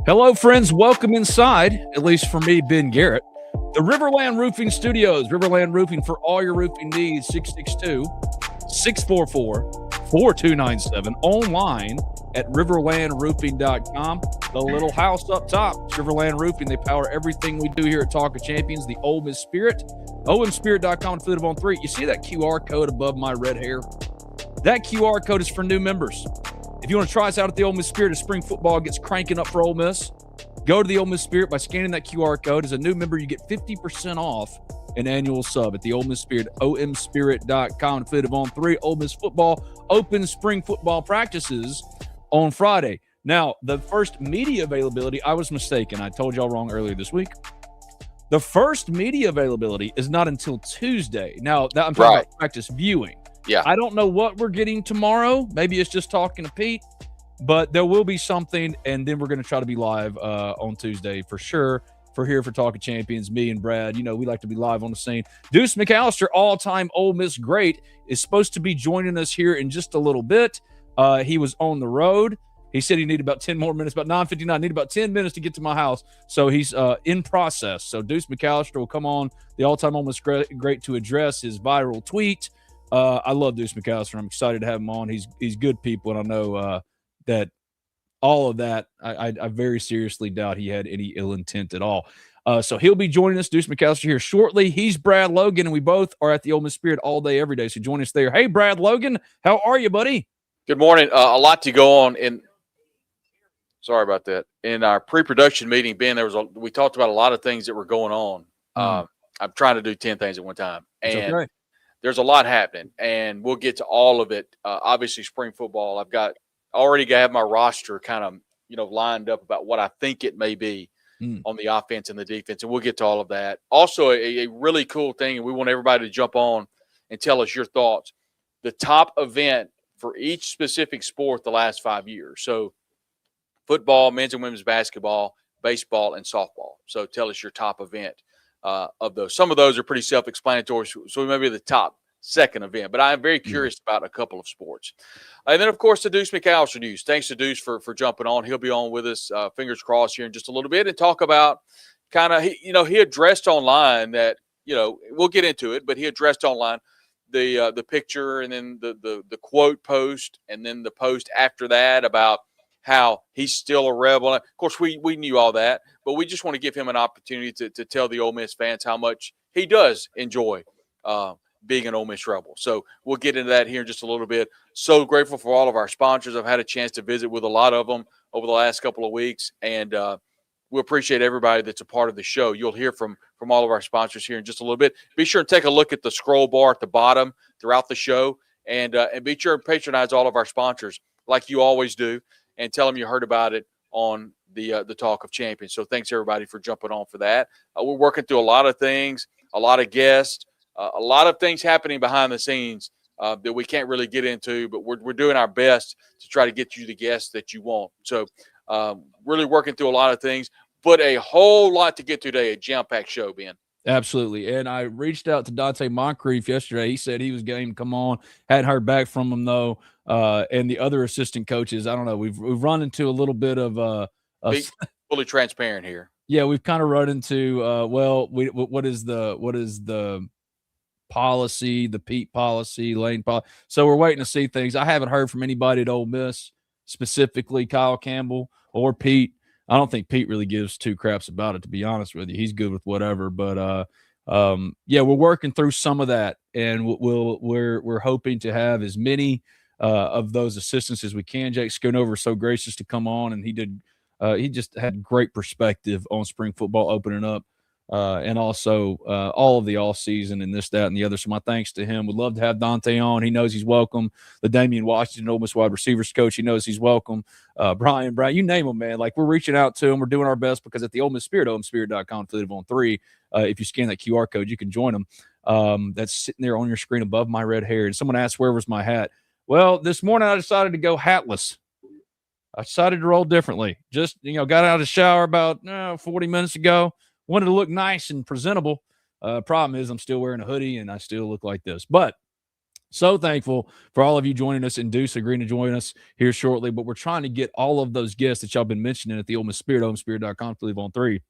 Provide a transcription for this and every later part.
Hello, friends. Welcome inside, at least for me, Ben Garrett. The Riverland Roofing Studios. Riverland Roofing for all your roofing needs. 662-644-4297. Online at riverlandroofing.com. The little house up top, Riverland Roofing. They power everything we do here at Talk of Champions. The Ole Miss Spirit. OMSpirit.com, affiliate on 3. You see that QR code above my red hair? That QR code is for new members. If you want to try us out at the Ole Miss Spirit as spring football gets cranking up for Ole Miss, go to the Ole Miss Spirit by scanning that QR code. As a new member, you get 50% off an annual sub at the Ole Miss Spirit, OMSpirit.com, affiliate on 3. Ole Miss football opens spring football practices on Friday. Now, the first media availability, I was mistaken. I told y'all wrong earlier this week. The first media availability is not until Tuesday. Now, I'm talking about practice viewing. Yeah. I don't know what we're getting tomorrow. Maybe it's just talking to Pete, but there will be something, and then we're going to try to be live on Tuesday for sure. For here for Talking Champions, me and Brad, we like to be live on the scene. Duce McAllister, all-time Ole Miss great, is supposed to be joining us here in just a little bit. He was on the road. He said he needed about 10 more minutes, about 9:59. Need about 10 minutes to get to my house. So he's in process. So Duce McAllister will come on, the all-time Ole Miss great, to address his viral tweet. I love Deuce McAllister. I'm excited to have him on. He's good people, and I know that all of that, I very seriously doubt he had any ill intent at all. So he'll be joining us, Deuce McAllister, here shortly. He's Brad Logan, and we both are at the Ole Miss Spirit all day, every day. So join us there. Hey, Brad Logan, how are you, buddy? Good morning. A lot to go on sorry about that. In our pre-production meeting, Ben, we talked about a lot of things that were going on. I'm trying to do 10 things at one time. And okay. There's a lot happening, and we'll get to all of it. Obviously, spring football. Already have my roster kind of lined up about what I think it may be on the offense and the defense, and we'll get to all of that. Also, a really cool thing, and we want everybody to jump on and tell us your thoughts. The top event for each specific sport the last 5 years. So, football, men's and women's basketball, baseball, and softball. So, tell us your top event. Of those. Some of those are pretty self-explanatory, so we may be the top second event, but I am very curious about a couple of sports. And then, of course, the Duce McAllister news. Thanks to Duce for jumping on. He'll be on with us, fingers crossed, here in just a little bit, and talk about kind of, he addressed online that, we'll get into it, but he addressed online the picture and then the quote post and then the post after that about how he's still a rebel. Of course, we knew all that, but we just want to give him an opportunity to tell the Ole Miss fans how much he does enjoy being an Ole Miss Rebel. So we'll get into that here in just a little bit. So grateful for all of our sponsors. I've had a chance to visit with a lot of them over the last couple of weeks, and we appreciate everybody that's a part of the show. You'll hear from all of our sponsors here in just a little bit. Be sure and take a look at the scroll bar at the bottom throughout the show, and be sure and patronize all of our sponsors like you always do, and tell them you heard about it on the Talk of Champions. So thanks, everybody, for jumping on for that. We're working through a lot of things, a lot of guests, a lot of things happening behind the scenes that we can't really get into, but we're doing our best to try to get you the guests that you want. So really working through a lot of things, but a whole lot to get to today, a jam-packed show, Ben. Absolutely. And I reached out to Dante Moncrief yesterday. He said he was game to come on. Hadn't heard back from him, though. And the other assistant coaches, I don't know. We've run into a little bit of Be fully transparent here. Yeah, we've kind of run into what is the policy, the Pete policy, Lane policy. So we're waiting to see things. I haven't heard from anybody at Ole Miss, specifically Kyle Campbell or Pete. I don't think Pete really gives two craps about it, to be honest with you. He's good with whatever, but we're working through some of that, and we're hoping to have as many of those assistants as we can. Jake Schoonover was so gracious to come on, and he just had great perspective on spring football opening up, and also all of the off season and this, that, and the other. So my thanks to him. Would love to have Dante on. He knows he's welcome. The Damian Washington, Ole Miss wide receivers coach, he knows he's welcome. Brian, you name him, man. Like, we're reaching out to him. We're doing our best because at the Ole Miss Spirit, OMSpirit.com, affiliate on 3. If you scan that QR code, you can join them. That's sitting there on your screen above my red hair. And someone asked, where was my hat? Well, this morning I decided to go hatless. I decided to roll differently. Just, got out of the shower about 40 minutes ago. Wanted to look nice and presentable. Problem is I'm still wearing a hoodie and I still look like this. But So thankful for all of you joining us, and Deuce agreeing to join us here shortly. But we're trying to get all of those guests that y'all been mentioning at the Ole Miss Spirit, OleMissSpirit.com, to leave on 3,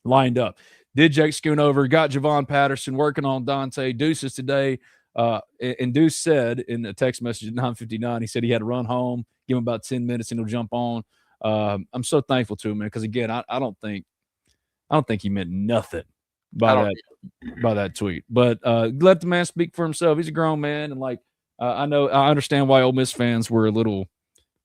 lined up. Did Jake Schoonover, got Javon Patterson, working on Dante. Deuces today. And Deuce said in a text message at 9:59, he said he had to run home, give him about 10 minutes, and he'll jump on. I'm so thankful to him, man, because again, I don't think he meant nothing by that tweet. But let the man speak for himself. He's a grown man, and I understand why Ole Miss fans were a little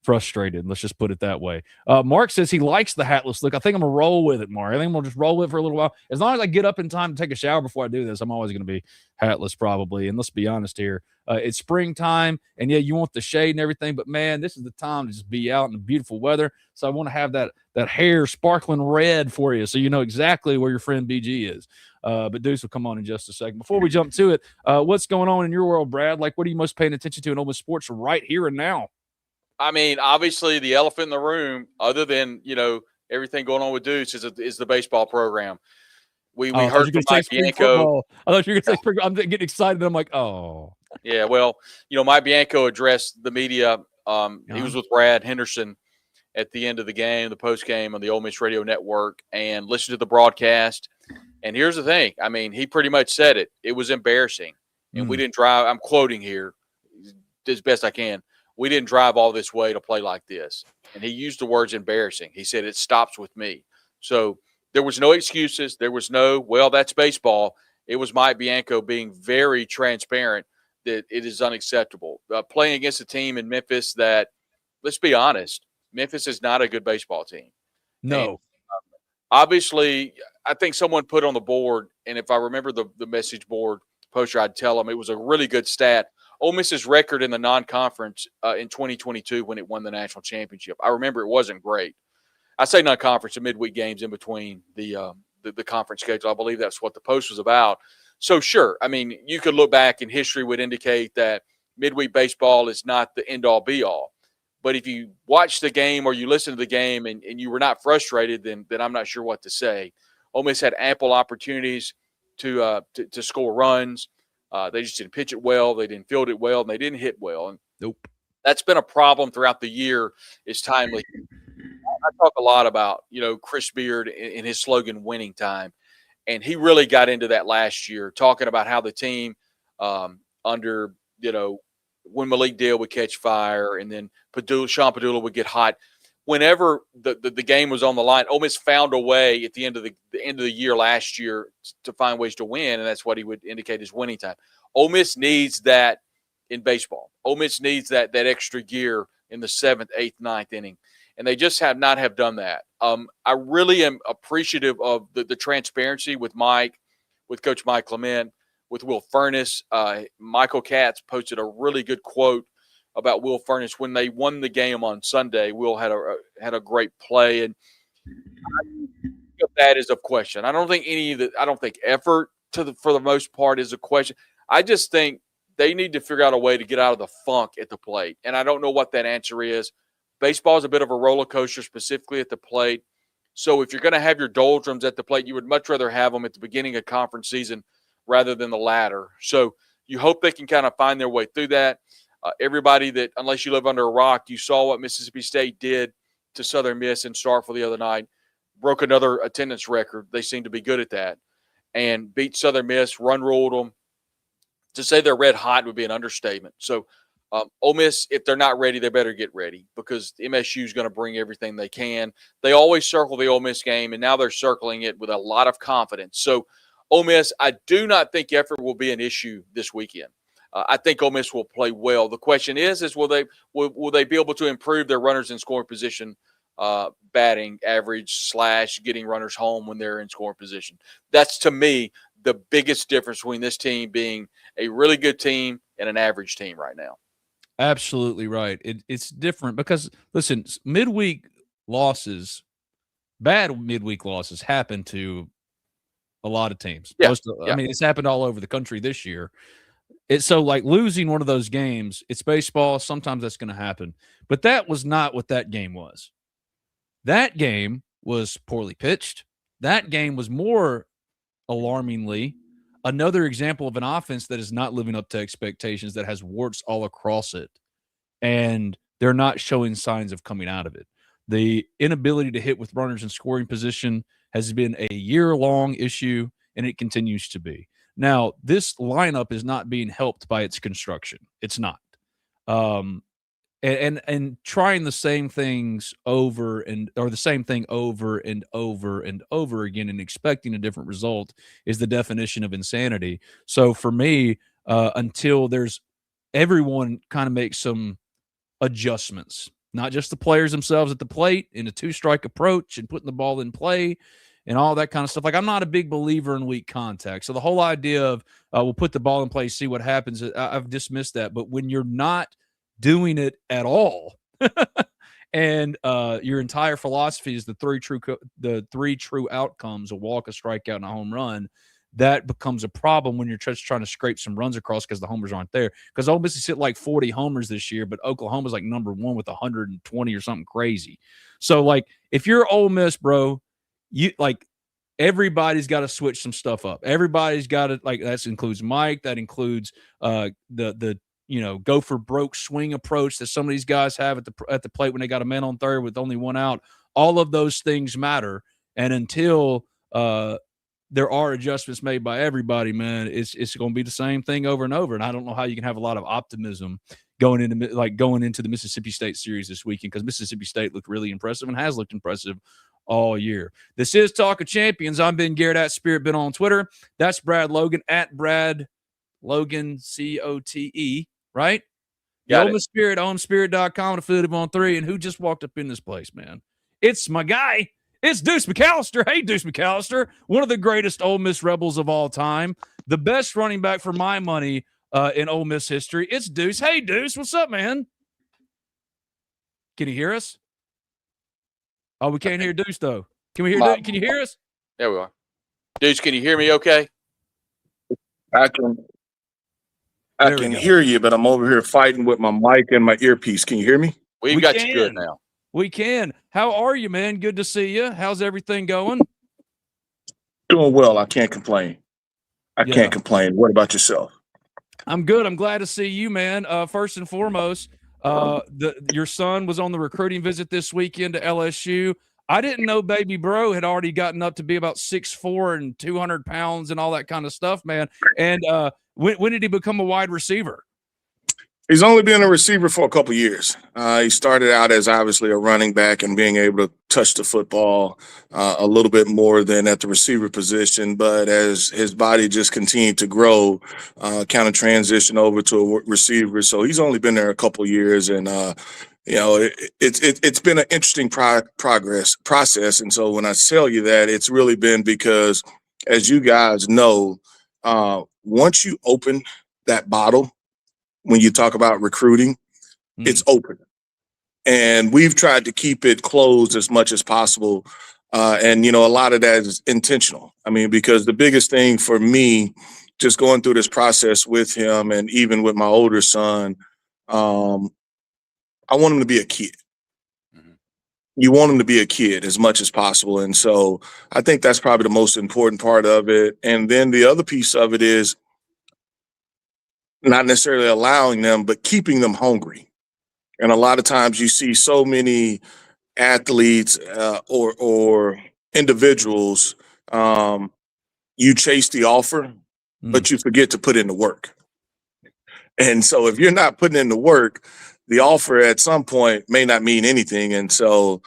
frustrated. Let's just put it that way. Mark says he likes the hatless look. I think I'm gonna roll with it, Mark. I think I'm gonna just roll with it for a little while. As long as I get up in time to take a shower before I do this, I'm always gonna be hatless probably. And let's be honest here, it's springtime, and yeah, you want the shade and everything, but man, this is the time to just be out in the beautiful weather. So I want to have that hair sparkling red for you, so you know exactly where your friend BG is. But Deuce will come on in just a second. Before we jump to it, what's going on in your world, Brad? Like, what are you most paying attention to in Ole Miss sports right here and now? I mean, obviously the elephant in the room, other than, everything going on with Deuce, is the baseball program. We heard from Mike Bianco. I thought you were going to say I'm getting excited. I'm like, oh. Yeah, well, Mike Bianco addressed the media. He was with Brad Henderson at the end of the game, the post game on the Ole Miss Radio Network, and listened to the broadcast. And here's the thing. I mean, he pretty much said it. It was embarrassing. And we didn't drive. I'm quoting here as best I can. We didn't drive all this way to play like this. And he used the words embarrassing. He said, it stops with me. So there was no excuses. There was no, well, that's baseball. It was Mike Bianco being very transparent that it is unacceptable. Playing against a team in Memphis that, let's be honest, Memphis is not a good baseball team. No. And, obviously, I think someone put on the board, and if I remember the message board poster, I'd tell them it was a really good stat. Ole Miss's record in the non-conference in 2022 when it won the national championship. I remember it wasn't great. I say non-conference, the midweek games in between the conference schedule. I believe that's what the post was about. So, sure, I mean, you could look back and history would indicate that midweek baseball is not the end-all, be-all. But if you watch the game or you listen to the game and you were not frustrated, then I'm not sure what to say. Ole Miss had ample opportunities to score runs. They just didn't pitch it well. They didn't field it well, and they didn't hit well. And nope, that's been a problem throughout the year. Is timely. I talk a lot about Chris Beard and his slogan "Winning Time," and he really got into that last year, talking about how the team under when Malik Dale would catch fire, and then Sean Padula would get hot. Whenever the game was on the line, Ole Miss found a way at the end of the year last year to find ways to win, and that's what he would indicate as winning time. Ole Miss needs that in baseball. Ole Miss needs that extra gear in the 7th, 8th, 9th inning, and they just have not done that. I really am appreciative of the transparency with Mike, with Coach Mike Clement, with Will Furness. Michael Katz posted a really good quote about Will Furness when they won the game on Sunday. Will had a great play, and that is a question. I don't think effort for the most part is a question. I just think they need to figure out a way to get out of the funk at the plate, and I don't know what that answer is. Baseball is a bit of a roller coaster, specifically at the plate. So if you're going to have your doldrums at the plate, you would much rather have them at the beginning of conference season rather than the latter. So you hope they can kind of find their way through that. Everybody that, unless you live under a rock, you saw what Mississippi State did to Southern Miss in Starkville the other night, broke another attendance record. They seem to be good at that, and beat Southern Miss, run ruled them. To say they're red hot would be an understatement. So Ole Miss, if they're not ready, they better get ready, because MSU is going to bring everything they can. They always circle the Ole Miss game, and now they're circling it with a lot of confidence. So Ole Miss, I do not think effort will be an issue this weekend. I think Ole Miss will play well. The question is will they be able to improve their runners in scoring position, batting average / getting runners home when they're in scoring position? That's, to me, the biggest difference between this team being a really good team and an average team right now. Absolutely right. It's different because, listen, midweek losses, bad midweek losses happen to a lot of teams. Yeah. I mean, it's happened all over the country this year. It's so like losing one of those games, it's baseball. Sometimes that's going to happen. But that was not what that game was. That game was poorly pitched. That game was more alarmingly another example of an offense that is not living up to expectations, that has warts all across it, and they're not showing signs of coming out of it. The inability to hit with runners in scoring position has been a year-long issue, and it continues to be. Now, this lineup is not being helped by its construction. It's not. And trying the same things over the same thing over and over and over again and expecting a different result is the definition of insanity. So for me, until everyone kind of makes some adjustments, not just the players themselves at the plate in a 2-strike approach and putting the ball in play and all that kind of stuff. Like, I'm not a big believer in weak contact. So the whole idea of we'll put the ball in play, see what happens, I've dismissed that. But when you're not doing it at all and your entire philosophy is the three true outcomes, a walk, a strikeout, and a home run, that becomes a problem when you're just trying to scrape some runs across because the homers aren't there. Because Ole Miss has hit like 40 homers this year, but Oklahoma's like number 1 with 120 or something crazy. So, like, if you're Ole Miss, bro, everybody's got to switch some stuff up. Everybody's got to, like, that includes Mike, that includes the go for broke swing approach that some of these guys have at the plate when they got a man on third with only 1 out. All of those things matter. And until there are adjustments made by everybody, man, it's going to be the same thing over and over. And I don't know how you can have a lot of optimism going into the Mississippi State series this weekend, because Mississippi State looked really impressive and has looked impressive all year. This is Talk of Champions. I'm Ben Garrett at Spirit Ben on Twitter. That's Brad Logan at Brad Logan, COTE, right? Ole Miss Spirit, OMSpirit.com, affiliate on 3. And who just walked up in this place, man? It's my guy. It's Duce McAllister. Hey, Deuce McAllister, one of the greatest Ole Miss Rebels of all time, the best running back for my money in Ole Miss history. It's Deuce. Hey, Deuce, what's up, man? Can you hear us? Oh, we can't hear Deuce, though. Can we hear Deuce? Can you hear us? There we are. Deuce, can you hear me okay? I can hear you, but I'm over here fighting with my mic and my earpiece. Can you hear me? We got you good now. We can. How are you, man? Good to see you. How's everything going? Doing well. I can't complain. I can't complain. What about yourself? I'm good. I'm glad to see you, man. First and foremost, your son was on the recruiting visit this weekend to LSU. I didn't know baby bro had already gotten up to be about 6'4" and 200 pounds and all that kind of stuff, man. And when did he become a wide receiver? He's only been a receiver for a couple years. He started out as obviously a running back and being able to touch the football a little bit more than at the receiver position. But as his body just continued to grow, kind of transitioned over to a receiver. So he's only been there a couple years, and it's been an interesting process. And so when I tell you that, it's really been because, as you guys know, once you open that bottle, when you talk about recruiting, it's open. And we've tried to keep it closed as much as possible. And a lot of that is intentional. I mean, because the biggest thing for me, just going through this process with him and even with my older son, I want him to be a kid. You want him to be a kid as much as possible. And so I think that's probably the most important part of it. And then the other piece of it is not necessarily allowing them, but keeping them hungry. And a lot of times you see so many athletes or individuals, you chase the offer, but you forget to put in the work. And so if you're not putting in the work, the offer at some point may not mean anything. And so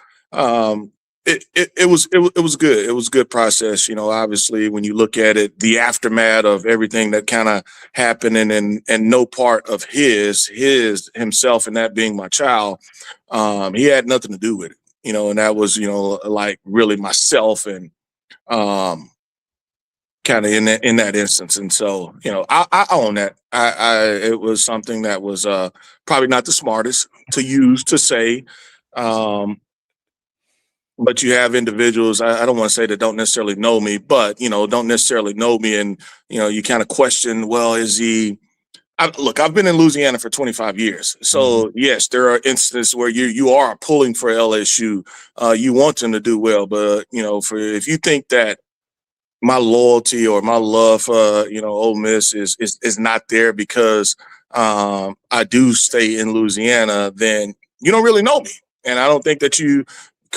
it was good. It was a good process. Obviously, when you look at it, the aftermath of everything that kind of happened and no part of himself and that being my child, he had nothing to do with it, and that was, like really myself and kind of in that instance. And so, I own that. It was something that was probably not the smartest to use to say, but you have individuals, I don't want to say that don't necessarily know me, but, don't necessarily know me. And, you kind of question, well, is he look, I've been in Louisiana for 25 years. So, yes, there are instances where you are pulling for LSU. You want them to do well. But, if you think that my loyalty or my love for Ole Miss is not there because I do stay in Louisiana, then you don't really know me, and I don't think that you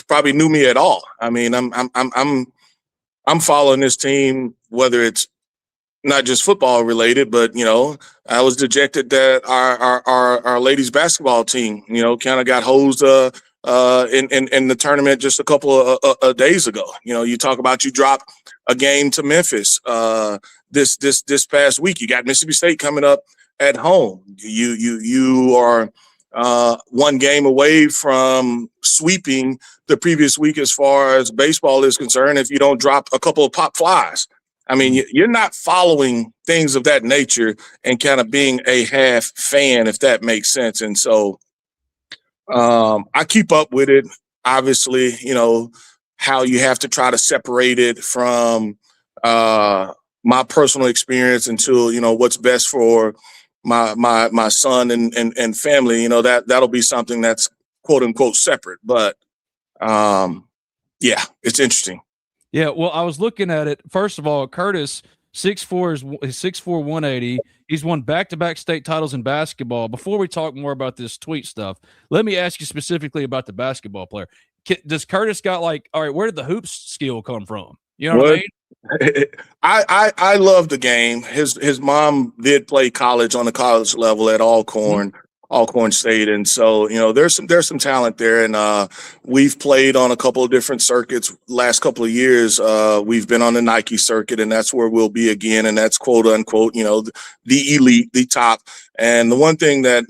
probably knew me at all. I mean, I'm following this team, whether it's not just football related, but I was dejected that our ladies basketball team, kind of got hosed in the tournament just a couple of days ago. You talk about you drop a game to Memphis this past week. You got Mississippi State coming up at home. You are one game away from sweeping the previous week as far as baseball is concerned if you don't drop a couple of pop flies. I mean, you're not following things of that nature and kind of being a half fan, if that makes sense. And so I keep up with it. Obviously, how you have to try to separate it from my personal experience until, what's best for my son and family. That'll be something that's quote unquote separate. But yeah, it's interesting. Yeah, well, I was looking at it. First of all, Curtis, 6'4", is 6'4", 180. He's won back-to-back state titles in basketball. Before we talk more about this tweet stuff, let me ask you specifically about the basketball player. Does Curtis got all right, where did the hoops skill come from? You know what I mean? I love the game. His mom did play college on the college level at Alcorn State, and so there's some talent there, and we've played on a couple of different circuits last couple of years. We've been on the Nike circuit, and that's where we'll be again, and that's quote unquote the elite, the top. And the one thing that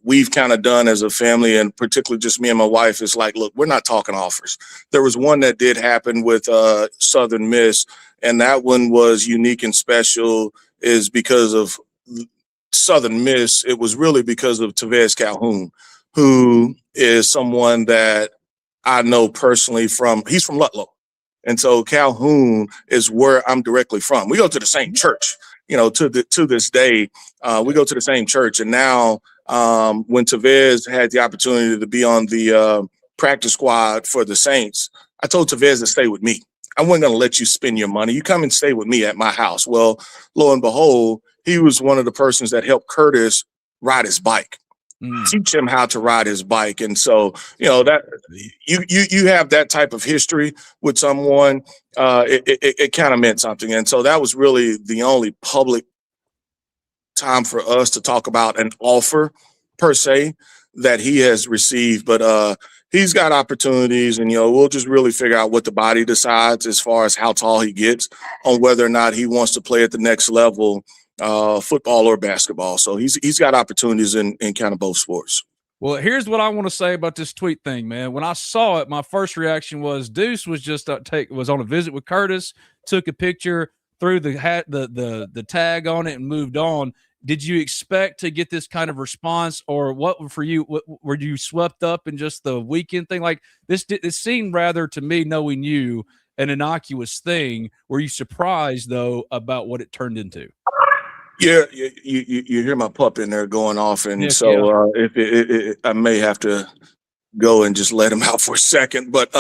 we've kind of done as a family, and particularly just me and my wife, is like, look, we're not talking offers. There was one that did happen with Southern Miss, and that one was unique and special, is because of Southern Miss. It was really because of Tevez Calhoun, who is someone that I know personally he's from Ludlow. And so Calhoun is where I'm directly from. We go to the same church, to this day, we go to the same church. And now when Tevez had the opportunity to be on the practice squad for the Saints, I told Tevez to stay with me. I wasn't going to let you spend your money. You come and stay with me at my house. Well, lo and behold, he was one of the persons that helped Curtis ride his bike, teach him how to ride his bike. And so, that you have that type of history with someone, it kind of meant something. And so that was really the only public time for us to talk about an offer per se that he has received. But he's got opportunities, and we'll just really figure out what the body decides as far as how tall he gets, on whether or not he wants to play at the next level, football or basketball. So he's got opportunities in kind of both sports. Well, here's what I want to say about this tweet thing, man. When I saw it, my first reaction was Deuce was just was on a visit with Curtis, took a picture, threw the tag on it, and moved on. Did you expect to get this kind of response, or what for you? Were you swept up in just the weekend thing? Like this, it seemed rather to me, knowing you, an innocuous thing. Were you surprised though about what it turned into? Yeah, you hear my pup in there going off, and Yes, so I may have to go and just let him out for a second. But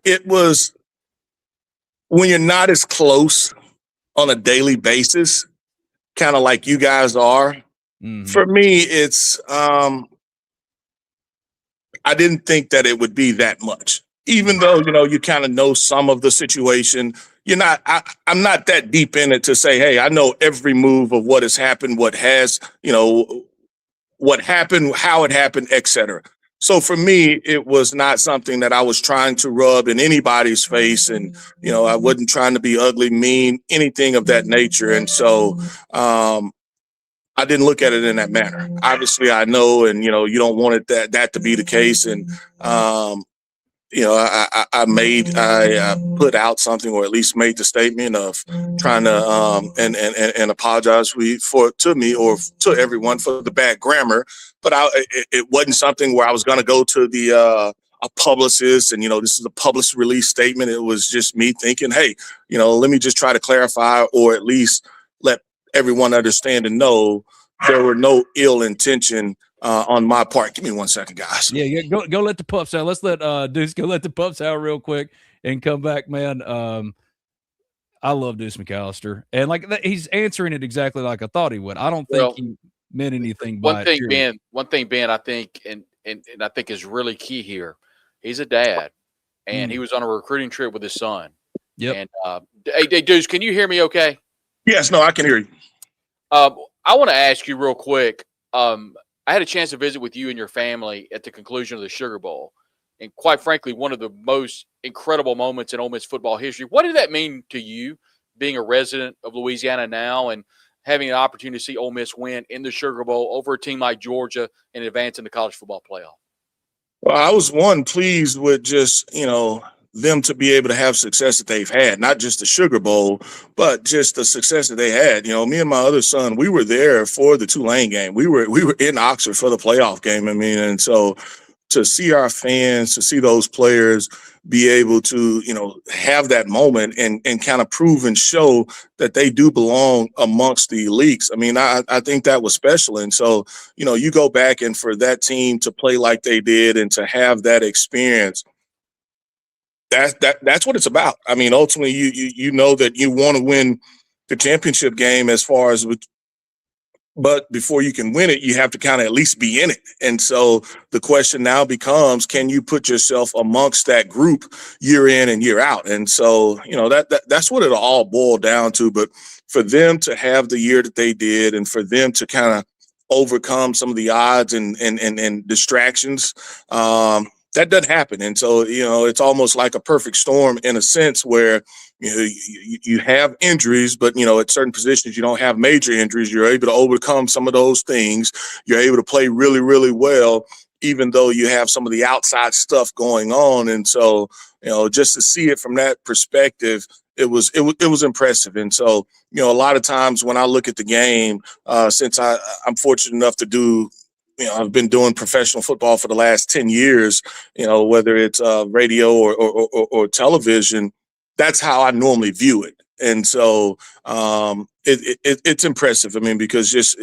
it was when you're not as close on a daily basis, kind of like you guys are. Mm-hmm. For me, it's I didn't think that it would be that much, even though you kind of know some of the situation. You're not. I'm not that deep in it to say, hey, I know every move of what has happened, what happened, how it happened, etc. So for me, it was not something that I was trying to rub in anybody's face, and I wasn't trying to be ugly, mean, anything of that nature. And so I didn't look at it in that manner. Obviously, I know, and you don't want it that to be the case, and I put out something, or at least made the statement of trying to and apologize to me or to everyone for the bad grammar. But it wasn't something where I was going to go to a publicist and this is a public release statement. It was just me thinking, hey, let me just try to clarify, or at least let everyone understand and know there were no ill intention on my part. Give me 1 second, guys. Yeah, go let the pups out. Let's let Deuce go let the pups out real quick and come back, man. I love Deuce McAllister, and like that, he's answering it exactly like I thought he would. I don't think he meant anything by it. One thing, Ben, I think, and I think is really key here. He's a dad, and he was on a recruiting trip with his son. Yep. And hey, Deuce, can you hear me? Okay. Yes. No, I can hear you. I want to ask you real quick. I had a chance to visit with you and your family at the conclusion of the Sugar Bowl. And quite frankly, one of the most incredible moments in Ole Miss football history. What did that mean to you, being a resident of Louisiana now and having an opportunity to see Ole Miss win in the Sugar Bowl over a team like Georgia and advance in the college football playoff? Well, I was pleased with just, them to be able to have success that they've had, not just the Sugar Bowl, but just the success that they had. Me and my other son, we were there for the Tulane game. We were in Oxford for the playoff game. And so to see our fans, to see those players be able to, have that moment and kind of prove and show that they do belong amongst the elites. I think that was special. And so, you go back and for that team to play like they did and to have that experience, that's what it's about. Ultimately, you know that you want to win the championship game as far as but before you can win it, you have to kind of at least be in it. And so the question now becomes, can you put yourself amongst that group year in and year out? And so, that's what it'll all boil down to. But for them to have the year that they did and for them to kind of overcome some of the odds and distractions, that doesn't happen. And so, it's almost like a perfect storm in a sense where, you have injuries, but, at certain positions, you don't have major injuries. You're able to overcome some of those things. You're able to play really, really well, even though you have some of the outside stuff going on. And so, just to see it from that perspective, it was impressive. And so, a lot of times when I look at the game, since I'm fortunate enough to do, I've been doing professional football for the last 10 years, whether it's radio or television, that's how I normally view it. And so it's impressive. Because just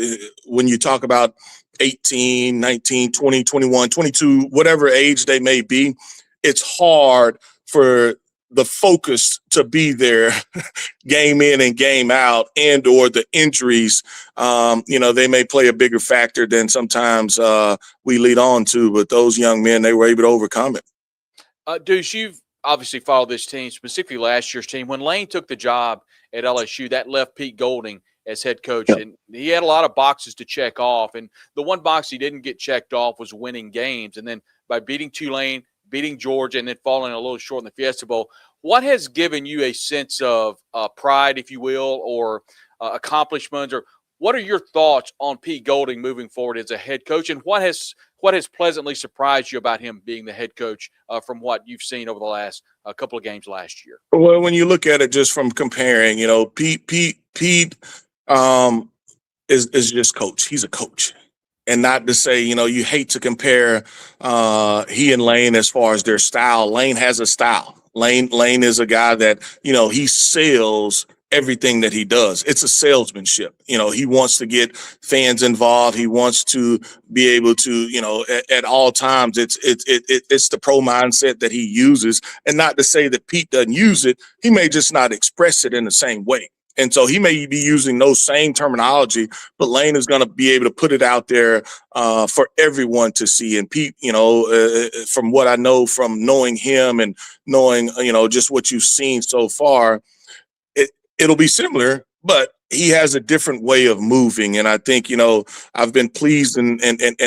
when you talk about 18, 19, 20, 21, 22, whatever age they may be, it's hard for the focus to be there game in and game out, and or the injuries, they may play a bigger factor than sometimes we lead on to, but those young men, they were able to overcome it. Deuce, you've obviously followed this team, specifically last year's team. When Lane took the job at LSU, that left Pete Golding as head coach, and he had a lot of boxes to check off, and the one box he didn't get checked off was winning games. And then by beating Tulane, beating Georgia, and then falling a little short in the Fiesta Bowl, what has given you a sense of pride, if you will, or accomplishments, or what are your thoughts on Pete Golding moving forward as a head coach, and what has pleasantly surprised you about him being the head coach from what you've seen over the last couple of games last year? Well, when you look at it just from comparing, Pete is just coach. He's a coach. And not to say, you hate to compare he and Lane as far as their style. Lane has a style. Lane is a guy that, he sells everything that he does. It's a salesmanship. He wants to get fans involved. He wants to be able to, at all times, it's the pro mindset that he uses. And not to say that Pete doesn't use it. He may just not express it in the same way. And so he may be using those same terminology, but Lane is going to be able to put it out there for everyone to see. And Pete, from what I know from knowing him and knowing, just what you've seen so far, it'll be similar, but he has a different way of moving. And I think, I've been pleased and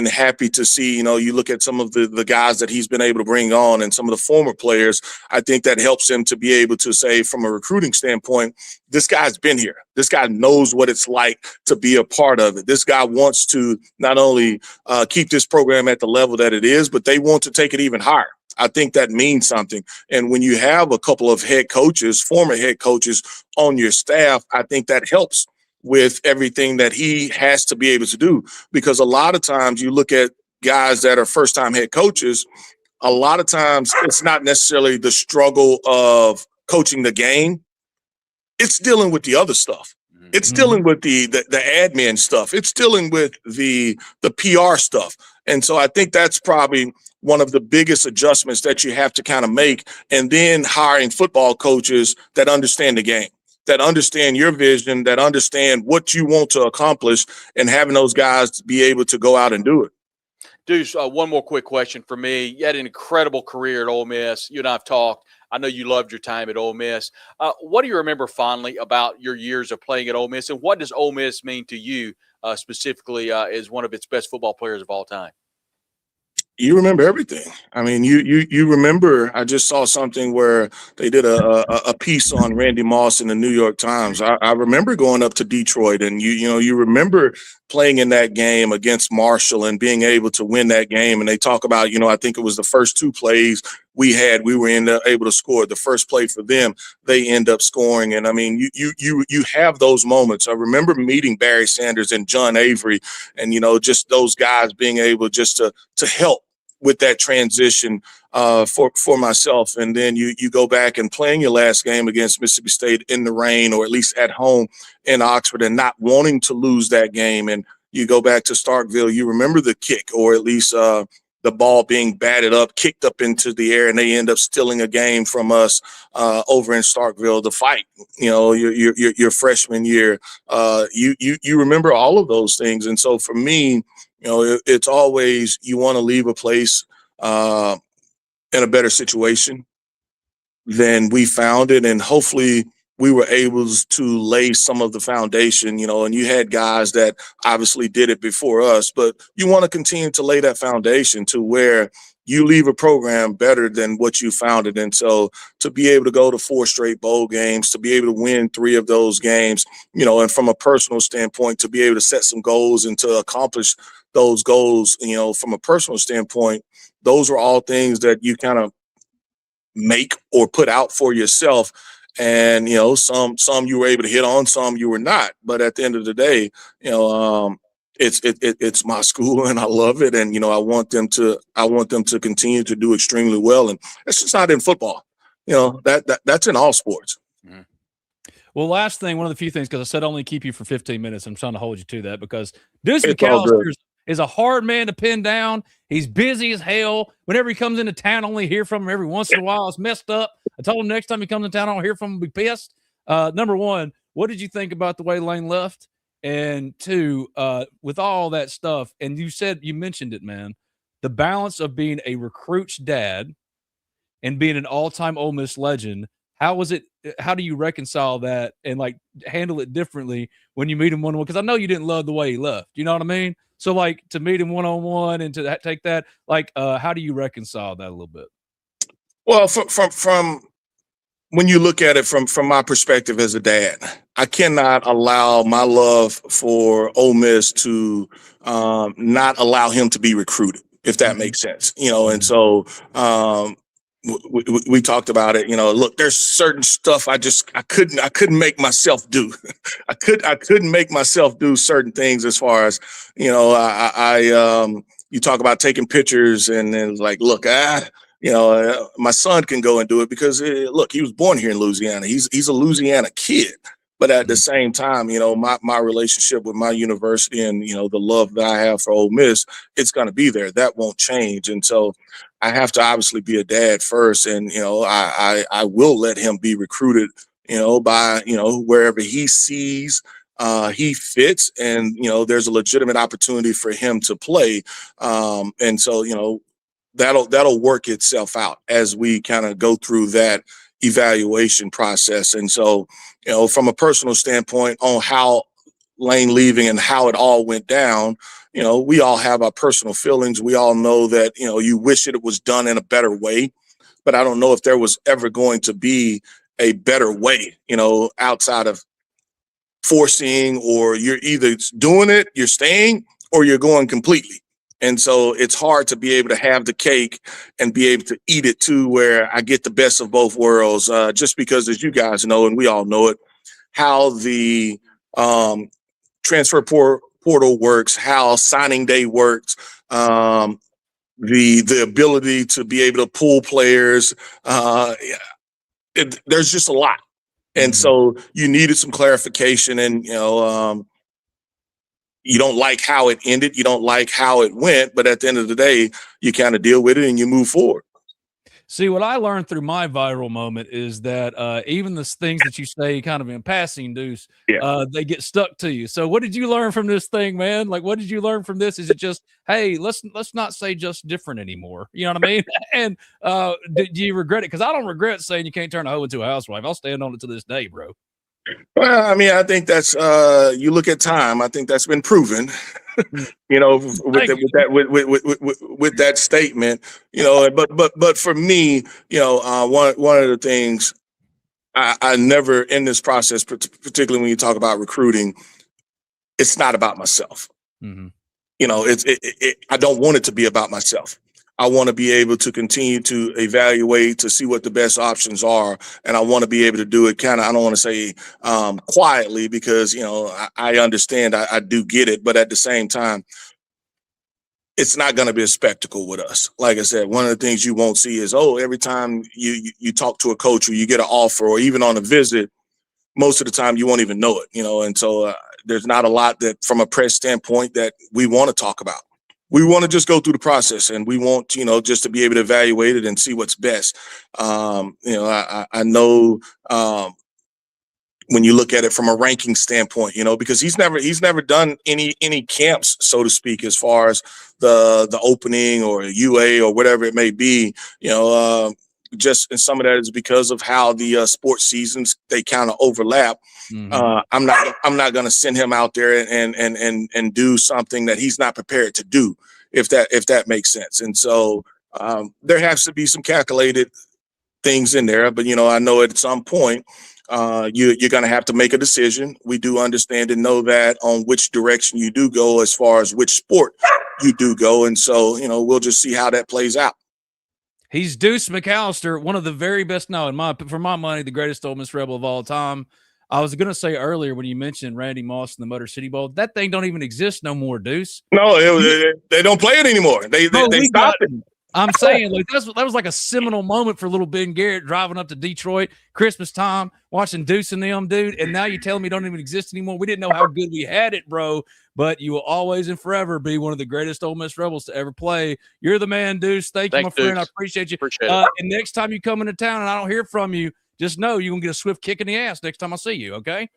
happy to see, you look at some of the guys that he's been able to bring on and some of the former players. I think that helps him to be able to say, from a recruiting standpoint, this guy's been here. This guy knows what it's like to be a part of it. This guy wants to not only keep this program at the level that it is, but they want to take it even higher. I think that means something. And when you have a couple of head coaches, former head coaches on your staff, I think that helps with everything that he has to be able to do. Because a lot of times you look at guys that are first-time head coaches, a lot of times it's not necessarily the struggle of coaching the game. It's dealing with the other stuff. It's dealing with the admin stuff. It's dealing with the PR stuff. And so I think that's probably one of the biggest adjustments that you have to kind of make, and then hiring football coaches that understand the game. that understand your vision, that understand what you want to accomplish, and having those guys be able to go out and do it. Deuce, one more quick question for me. You had an incredible career at Ole Miss. You and I have talked. I know you loved your time at Ole Miss. What do you remember fondly about your years of playing at Ole Miss, and what does Ole Miss mean to you specifically as one of its best football players of all time? You remember everything. I mean, you remember. I just saw something where they did a piece on Randy Moss in the New York Times. I remember going up to Detroit, and you remember playing in that game against Marshall and being able to win that game. And they talk about, I think it was the first two plays we were able to score. The first play for them, they end up scoring. And I mean, you have those moments. I remember meeting Barry Sanders and John Avery, and just those guys being able just to help with that transition for myself. And then you go back and playing your last game against Mississippi State in the rain, or at least at home in Oxford, and not wanting to lose that game. And you go back to Starkville, you remember the kick, or at least the ball being batted up, kicked up into the air, and they end up stealing a game from us over in Starkville. The fight, your freshman year, you remember all of those things. And so for me, it's always, you want to leave a place in a better situation than we found it. And hopefully we were able to lay some of the foundation, and you had guys that obviously did it before us, but you want to continue to lay that foundation to where you leave a program better than what you founded. And so to be able to go to 4 straight bowl games, to be able to win 3 of those games, and from a personal standpoint, to be able to set some goals and to accomplish those goals, from a personal standpoint, those are all things that you kind of make or put out for yourself. And, some you were able to hit on, some you were not. But at the end of the day, it's my school and I love it. And, I want them to continue to do extremely well. And it's just not in football. That's in all sports. Mm-hmm. Well, last thing, one of the few things, because I said only keep you for 15 minutes. I'm trying to hold you to that because Duce McAllister is a hard man to pin down. He's busy as hell. Whenever he comes into town, I only hear from him every once in a while. It's messed up. I told him next time he comes in town, I don't hear from him, be pissed. Number one, what did you think about the way Lane left? And 2, with all that stuff, and you mentioned it, man, the balance of being a recruit's dad and being an all-time Ole Miss legend. How do you reconcile that and handle it differently when you meet him one-on-one? Because I know you didn't love the way he left. You know what I mean? So to meet him one-on-one and to take that, how do you reconcile that a little bit? Well, from when you look at it from my perspective as a dad, I cannot allow my love for Ole Miss to not allow him to be recruited, if that makes sense. And so we talked about it. Look, there's certain stuff I couldn't make myself do. I couldn't make myself do certain things as far as, you talk about taking pictures and then look, my son can go and do it because look, he was born here in Louisiana. He's a Louisiana kid. But at the same time, my relationship with my university and, the love that I have for Ole Miss, it's going to be there. That won't change. And so I have to obviously be a dad first. And, I will let him be recruited, by, wherever he sees he fits. And, there's a legitimate opportunity for him to play. And so, that'll work itself out as we kind of go through that evaluation process. And so, from a personal standpoint on how Lane leaving and how it all went down, we all have our personal feelings. We all know that, you wish it was done in a better way, but I don't know if there was ever going to be a better way, outside of forcing, or you're either doing it, you're staying, or you're going completely. And so it's hard to be able to have the cake and be able to eat it too, where I get the best of both worlds, just because, as you guys know, and we all know it, how the transfer portal works, how signing day works, the ability to be able to pull players. There's just a lot. And so you needed some clarification, and, you don't like how it ended. You don't like how it went. But at the end of the day, you kind of deal with it and you move forward. See, what I learned through my viral moment is that even the things that you say kind of in passing, Deuce, they get stuck to you. So what did you learn from this thing, man? Like, what did you learn from this? Is it just, hey, let's not say just different anymore? You know what I mean? And do you regret it? Because I don't regret saying you can't turn a hoe into a housewife. I'll stand on it to this day, bro. Well, I mean, I think that's you look at time. I think that's been proven. You know, with that statement. You know, but for me, you know, one of the things I never in this process, particularly when you talk about recruiting, it's not about myself. Mm-hmm. You know, I don't want it to be about myself. I want to be able to continue to evaluate to see what the best options are. And I want to be able to do it kind of, I don't want to say quietly because, you know, I understand, I do get it. But at the same time, it's not going to be a spectacle with us. Like I said, one of the things you won't see is, every time you talk to a coach or you get an offer or even on a visit, most of the time you won't even know it, you know. And so there's not a lot that from a press standpoint that we want to talk about. We want to just go through the process and we want, you know, just to be able to evaluate it and see what's best. You know, I know when you look at it from a ranking standpoint, you know, because he's never done any camps, so to speak, as far as the opening or UA or whatever it may be, you know, just and some of that is because of how the sports seasons, they kind of overlap. Mm-hmm. I'm not going to send him out there and do something that he's not prepared to do, if that makes sense. And so there has to be some calculated things in there, but you know, I know at some point you're going to have to make a decision. We do understand and know that on which direction you do go as far as which sport you do go. And so, you know, we'll just see how that plays out. He's Duce McAllister, one of the very best. No, for my money, the greatest Ole Miss Rebel of all time. I was going to say earlier when you mentioned Randy Moss and the Motor City Bowl, that thing don't even exist no more, Deuce. No, they don't play it anymore. They stopped it. I'm saying, like, that was like a seminal moment for little Ben Garrett driving up to Detroit, Christmas time, watching Deuce and them, dude. And now you're telling me it don't even exist anymore. We didn't know how good we had it, bro. But you will always and forever be one of the greatest Ole Miss Rebels to ever play. You're the man, Deuce. Thank you, my friend. Deuce. I appreciate you. Appreciate it. And next time you come into town and I don't hear from you, just know you're going to get a swift kick in the ass next time I see you, okay?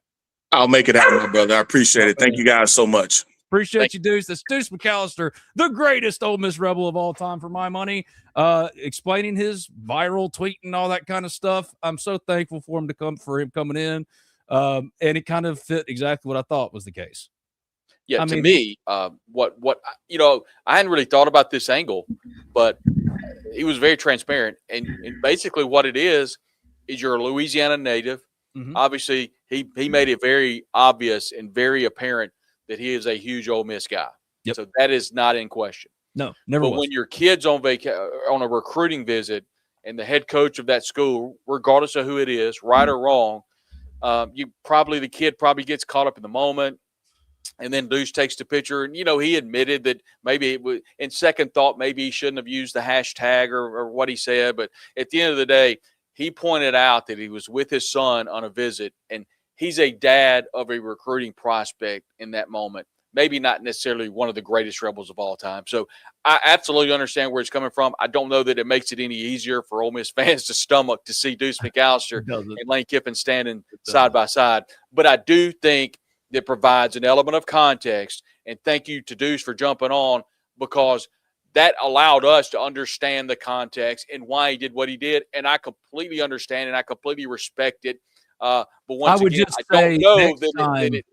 I'll make it happen, my brother. I appreciate it. Thank you guys so much. Appreciate you, Deuce. That's Duce McAllister, the greatest Ole Miss Rebel of all time for my money, explaining his viral tweet and all that kind of stuff. I'm so thankful for him coming in, and it kind of fit exactly what I thought was the case. Yeah, to me, what you know, I hadn't really thought about this angle, but he was very transparent, and basically what it is you're a Louisiana native. Mm-hmm. Obviously, he made it very obvious and very apparent that he is a huge Ole Miss guy. Yep. So that is not in question. No, never But was. when your kid's on a recruiting visit and the head coach of that school, regardless of who it is, right or wrong, the kid probably gets caught up in the moment. And then Deuce takes the picture. And, you know, he admitted that maybe it was, in second thought, maybe he shouldn't have used the hashtag or what he said. But at the end of the day, he pointed out that he was with his son on a visit, and he's a dad of a recruiting prospect in that moment. Maybe not necessarily one of the greatest Rebels of all time. So I absolutely understand where it's coming from. I don't know that it makes it any easier for Ole Miss fans to stomach to see Duce McAllister and Lane Kiffin standing side by side. But I do think that provides an element of context. And thank you to Deuce for jumping on, because that allowed us to understand the context and why he did what he did. And I completely understand and I completely respect it. But once again, I don't know that it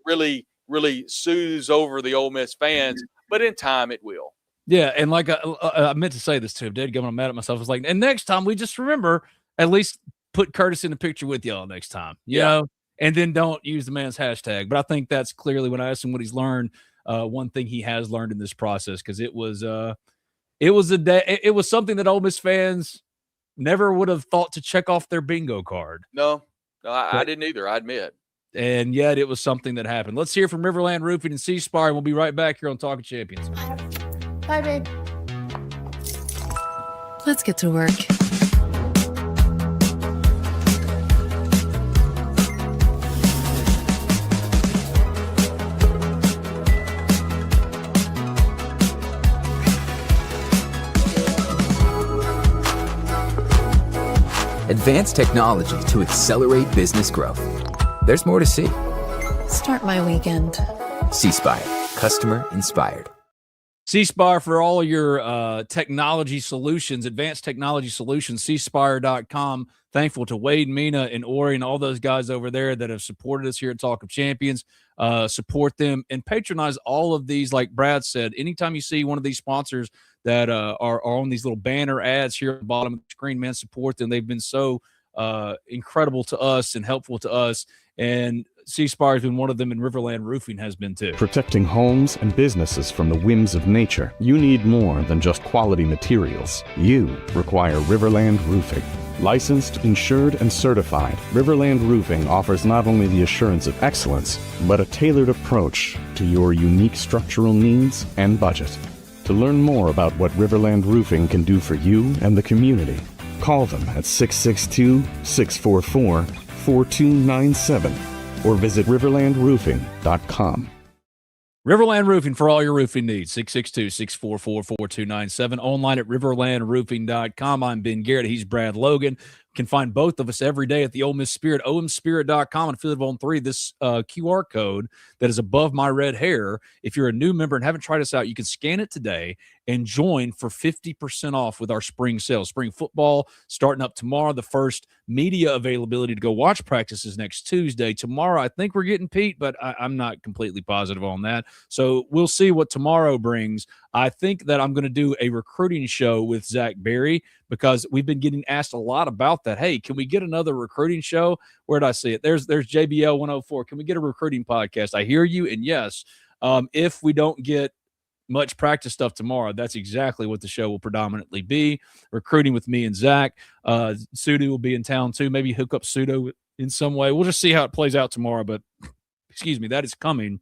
really soothes over the Ole Miss fans, but in time it will. Yeah, and like I meant to say this to him, Dad, I'm mad at myself. I was like, and next time we just remember, at least put Curtis in the picture with y'all next time, you know, and then don't use the man's hashtag. But I think that's clearly, when I asked him what he's learned, one thing he has learned in this process, because it was something that Ole Miss fans never would have thought to check off their bingo card. No, I didn't either, I admit. And yet it was something that happened. Let's hear from Riverland Roofing and C Spire, and we'll be right back here on Talking Champions. Bye, babe. Let's get to work. Advanced technology to accelerate business growth. There's more to see. Start my weekend. C-Spire. Customer inspired. C-Spire for all your technology solutions, advanced technology solutions, cspire.com. Thankful to Wade, Mina, and Ori, and all those guys over there that have supported us here at Talk of Champions. Support them and patronize all of these. Like Brad said, anytime you see one of these sponsors that are on these little banner ads here at the bottom of the screen, man, support them. They've been so incredible to us and helpful to us. And C-Spire has been one of them, and Riverland Roofing has been too. Protecting homes and businesses from the whims of nature, you need more than just quality materials. You require Riverland Roofing. Licensed, insured, and certified, Riverland Roofing offers not only the assurance of excellence, but a tailored approach to your unique structural needs and budget. To learn more about what Riverland Roofing can do for you and the community, call them at 662-644-4297 or visit riverlandroofing.com. Riverland Roofing for all your roofing needs, 662-644-4297. Online at riverlandroofing.com. I'm Ben Garrett. He's Brad Logan. You can find both of us every day at the Ole Miss Spirit, omspirit.com, and affiliate on 3. This QR code that is above my red hair. If you're a new member and haven't tried us out, you can scan it today and join for 50% off with our spring sale. Spring football starting up tomorrow. The first media availability to go watch practices next Tuesday. Tomorrow, I think we're getting Pete, but I'm not completely positive on that. So we'll see what tomorrow brings. I think that I'm going to do a recruiting show with Zach Berry because we've been getting asked a lot about that. Hey, can we get another recruiting show? Where did I see it? There's JBL 104. Can we get a recruiting podcast? I hear you, and yes, if we don't get much practice stuff tomorrow, that's exactly what the show will predominantly be. Recruiting with me and Zach. Sudo will be in town too. Maybe hook up Sudo in some way. We'll just see how it plays out tomorrow. But excuse me, that is coming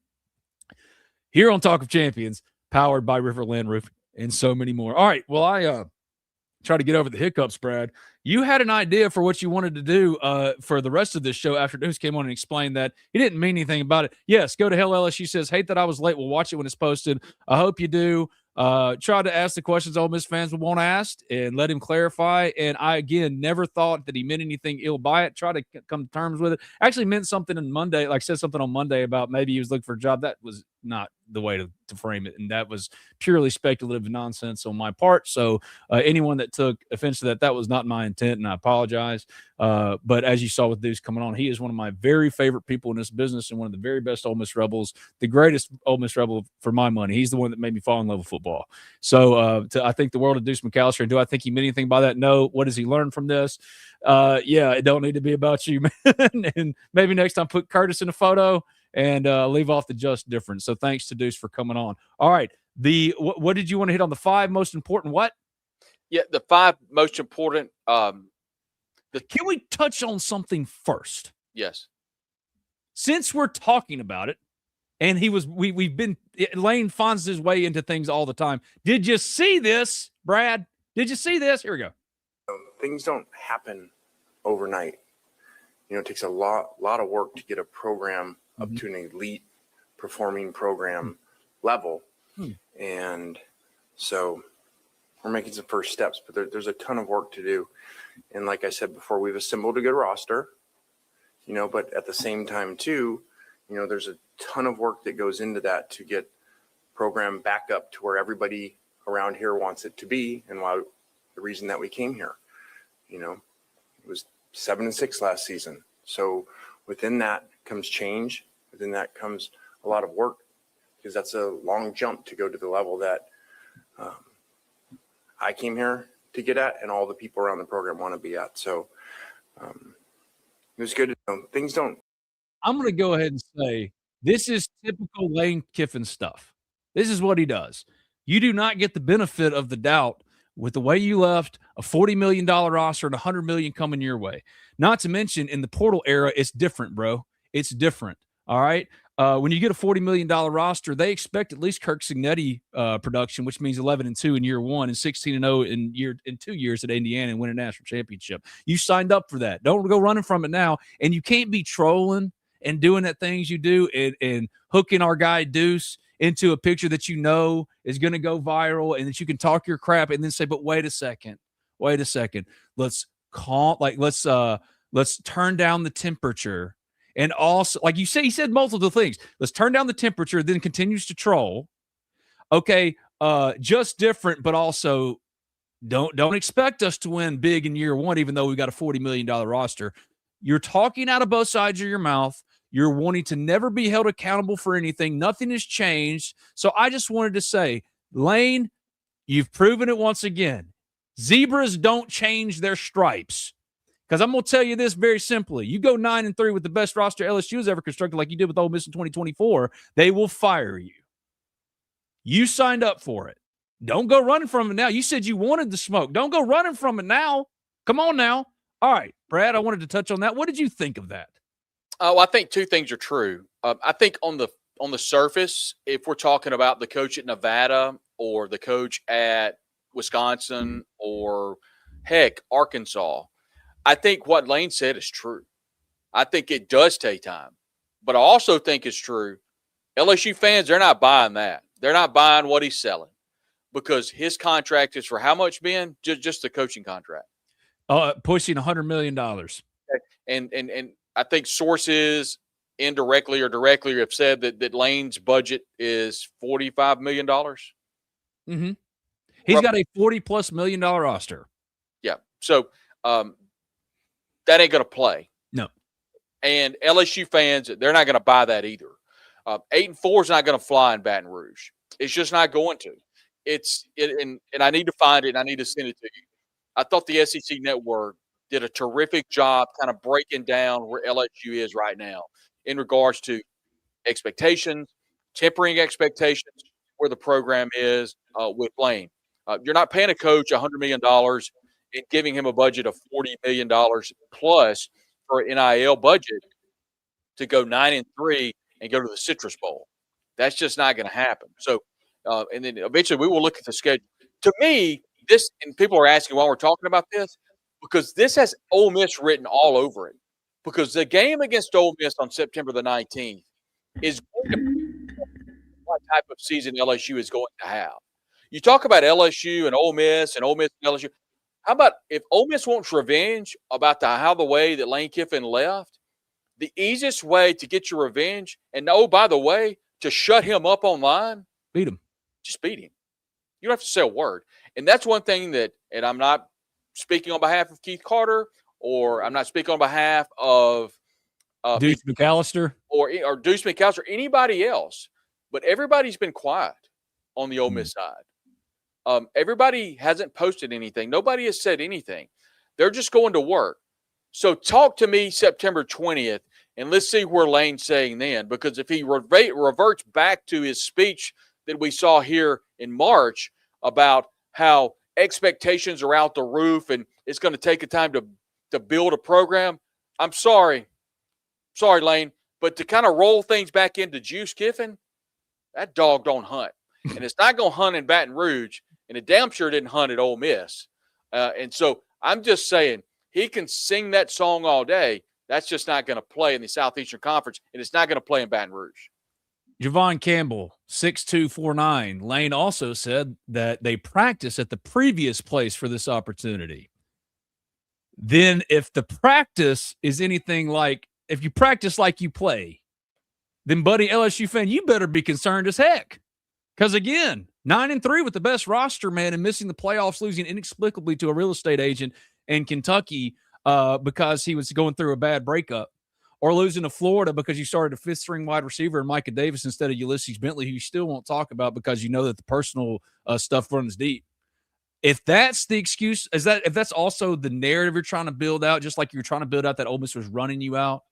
here on Talk of Champions, powered by Riverland Roofing and so many more. All right. Well, I try to get over the hiccups, Brad. You had an idea for what you wanted to do for the rest of this show after Deuce came on and explained that he didn't mean anything about it. Yes, go to Hell LSU says, hate that I was late. We'll watch it when it's posted. I hope you do. Try to ask the questions Ole Miss fans would want asked and let him clarify. And I, again, never thought that he meant anything ill by it. Try to come to terms with it. Actually meant something on Monday, like said something on Monday about maybe he was looking for a job. That was not the way to frame it. And that was purely speculative nonsense on my part. So anyone that took offense to that was not my intent, and I apologize. But as you saw with Deuce coming on, he is one of my very favorite people in this business and one of the very best Ole Miss Rebels, the greatest Ole Miss Rebel for my money. He's the one that made me fall in love with football. So I think the world of Deuce McAllister. And do I think he meant anything by that? No. What does he learn from this? Yeah, it don't need to be about you, man. And maybe next time put Curtis in a photo and leave off the just difference. So thanks to Deuce for coming on. All right. What did you want to hit on? The 5 most important what? Yeah, the 5 most important. Can we touch on something first? Yes. Since we're talking about it, and Lane finds his way into things all the time. Did you see this, Brad? Did you see this? Here we go. Things don't happen overnight. It takes a lot of work to get a program up to an elite performing program level. And so we're making some first steps, but there's a ton of work to do. And like I said before, we've assembled a good roster, but at the same time too, there's a ton of work that goes into that to get program back up to where everybody around here wants it to be. And why the reason that we came here, it was 7-6 last season. So within that comes change. Within that comes a lot of work, because that's a long jump to go to the level that I came here to get at, and all the people around the program want to be at. So it was good. Things don't. I'm going to go ahead and say this is typical Lane Kiffin stuff. This is what he does. You do not get the benefit of the doubt with the way you left a $40 million roster and $100 million coming your way. Not to mention in the portal era, it's different, bro. It's different. All right. When you get a $40 million roster, they expect at least Kirk Cignetti production, which means 11-2 in year 1 and 16-0 in 2 years at Indiana and win a national championship. You signed up for that. Don't go running from it now. And you can't be trolling and doing that things you do and hooking our guy Deuce into a picture that is going to go viral and that you can talk your crap and then say, but wait a second. Let's calm, like let's turn down the temperature. And also, like you say, he said multiple things. Let's turn down the temperature, then continues to troll. Okay, just different, but also don't expect us to win big in year one, even though we got a $40 million roster. You're talking out of both sides of your mouth. You're wanting to never be held accountable for anything. Nothing has changed. So I just wanted to say, Lane, you've proven it once again. Zebras don't change their stripes. Because I'm going to tell you this very simply. You go 9-3 with the best roster LSU has ever constructed, like you did with Ole Miss in 2024, they will fire you. You signed up for it. Don't go running from it now. You said you wanted the smoke. Don't go running from it now. Come on now. All right, Brad, I wanted to touch on that. What did you think of that? Oh, I think two things are true. I think on the surface, if we're talking about the coach at Nevada or the coach at Wisconsin or, heck, Arkansas, I think what Lane said is true. I think it does take time. But I also think it's true. LSU fans, they're not buying that. They're not buying what he's selling because his contract is for how much, Ben? Just the coaching contract. Pushing $100 million. And I think sources indirectly or directly have said that Lane's budget is $45 million. Mm-hmm. He's got a $40+ million roster. Yeah. So that ain't going to play. No. And LSU fans, they're not going to buy that either. 8-4 is not going to fly in Baton Rouge. It's just not going to. And I need to find it and I need to send it to you. I thought the SEC Network did a terrific job kind of breaking down where LSU is right now in regards to expectations, tempering expectations, where the program is with Lane. You're not paying a coach $100 million and giving him a budget of $40 million plus for an NIL budget to go 9-3 and go to the Citrus Bowl. That's just not going to happen. So, and then eventually we will look at the schedule. To me, this, and people are asking why we're talking about this, because this has Ole Miss written all over it. Because the game against Ole Miss on September the 19th is going to be what type of season LSU is going to have. You talk about LSU and Ole Miss and LSU. How about if Ole Miss wants revenge about how the way that Lane Kiffin left, the easiest way to get your revenge, and oh, by the way, to shut him up online, beat him. Just beat him. You don't have to say a word. And that's one thing that, and I'm not speaking on behalf of Keith Carter, or I'm not speaking on behalf of Duce McAllister or Deuce McAllister, or anybody else, but everybody's been quiet on the Ole Miss side. Everybody hasn't posted anything. Nobody has said anything. They're just going to work. So talk to me September 20th, and let's see where Lane's saying then. Because if he reverts back to his speech that we saw here in March about how expectations are out the roof and it's going to take a time to build a program, I'm sorry. Sorry, Lane. But to kind of roll things back into Juice Kiffin, that dog don't hunt. And it's not going to hunt in Baton Rouge, and it damn sure didn't hunt at Ole Miss. And so I'm just saying, he can sing that song all day. That's just not going to play in the Southeastern Conference, and it's not going to play in Baton Rouge. Javon Campbell, 6'2", 4'9". Lane also said that they practice at the previous place for this opportunity. Then if the practice is anything like, if you practice like you play, then, buddy, LSU fan, you better be concerned as heck. Because, again, 9-3 with the best roster, man, and missing the playoffs, losing inexplicably to a real estate agent in Kentucky because he was going through a bad breakup, or losing to Florida because you started a fifth-string wide receiver in Micah Davis instead of Ulysses Bentley, who you still won't talk about because you know that the personal stuff runs deep. If that's the excuse, if that's also the narrative you're trying to build out, just like you're trying to build out that Ole Miss was running you out,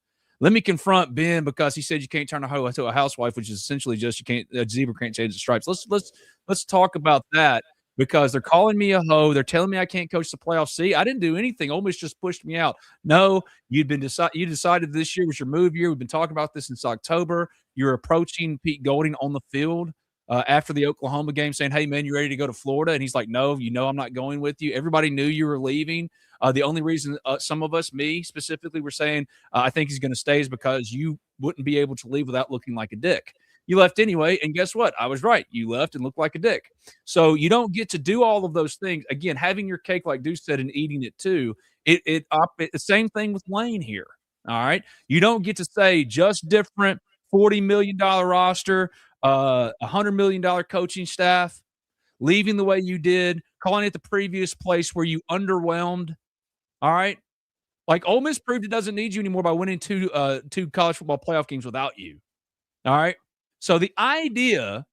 let me confront Ben because he said you can't turn a hoe into a housewife, which is essentially just a zebra can't change the stripes. Let's talk about that. Because they're calling me a hoe. They're telling me I can't coach the playoffs. See, I didn't do anything. Ole Miss just pushed me out. No, you decided this year was your move year. We've been talking about this since October. You're approaching Pete Golding on the field after the Oklahoma game saying, hey, man, you ready to go to Florida? And he's like, no, you know I'm not going with you. Everybody knew you were leaving. The only reason some of us, me specifically, were saying I think he's going to stay is because you wouldn't be able to leave without looking like a dick. You left anyway, and guess what? I was right. You left and looked like a dick. So you don't get to do all of those things. Again, having your cake, like Deuce said, and eating it too The same thing with Lane here. All right. You don't get to say just different, $40 million roster, $100 million coaching staff, leaving the way you did, calling it the previous place where you underwhelmed. All right. Like Ole Miss proved it doesn't need you anymore by winning two college football playoff games without you. All right. So the idea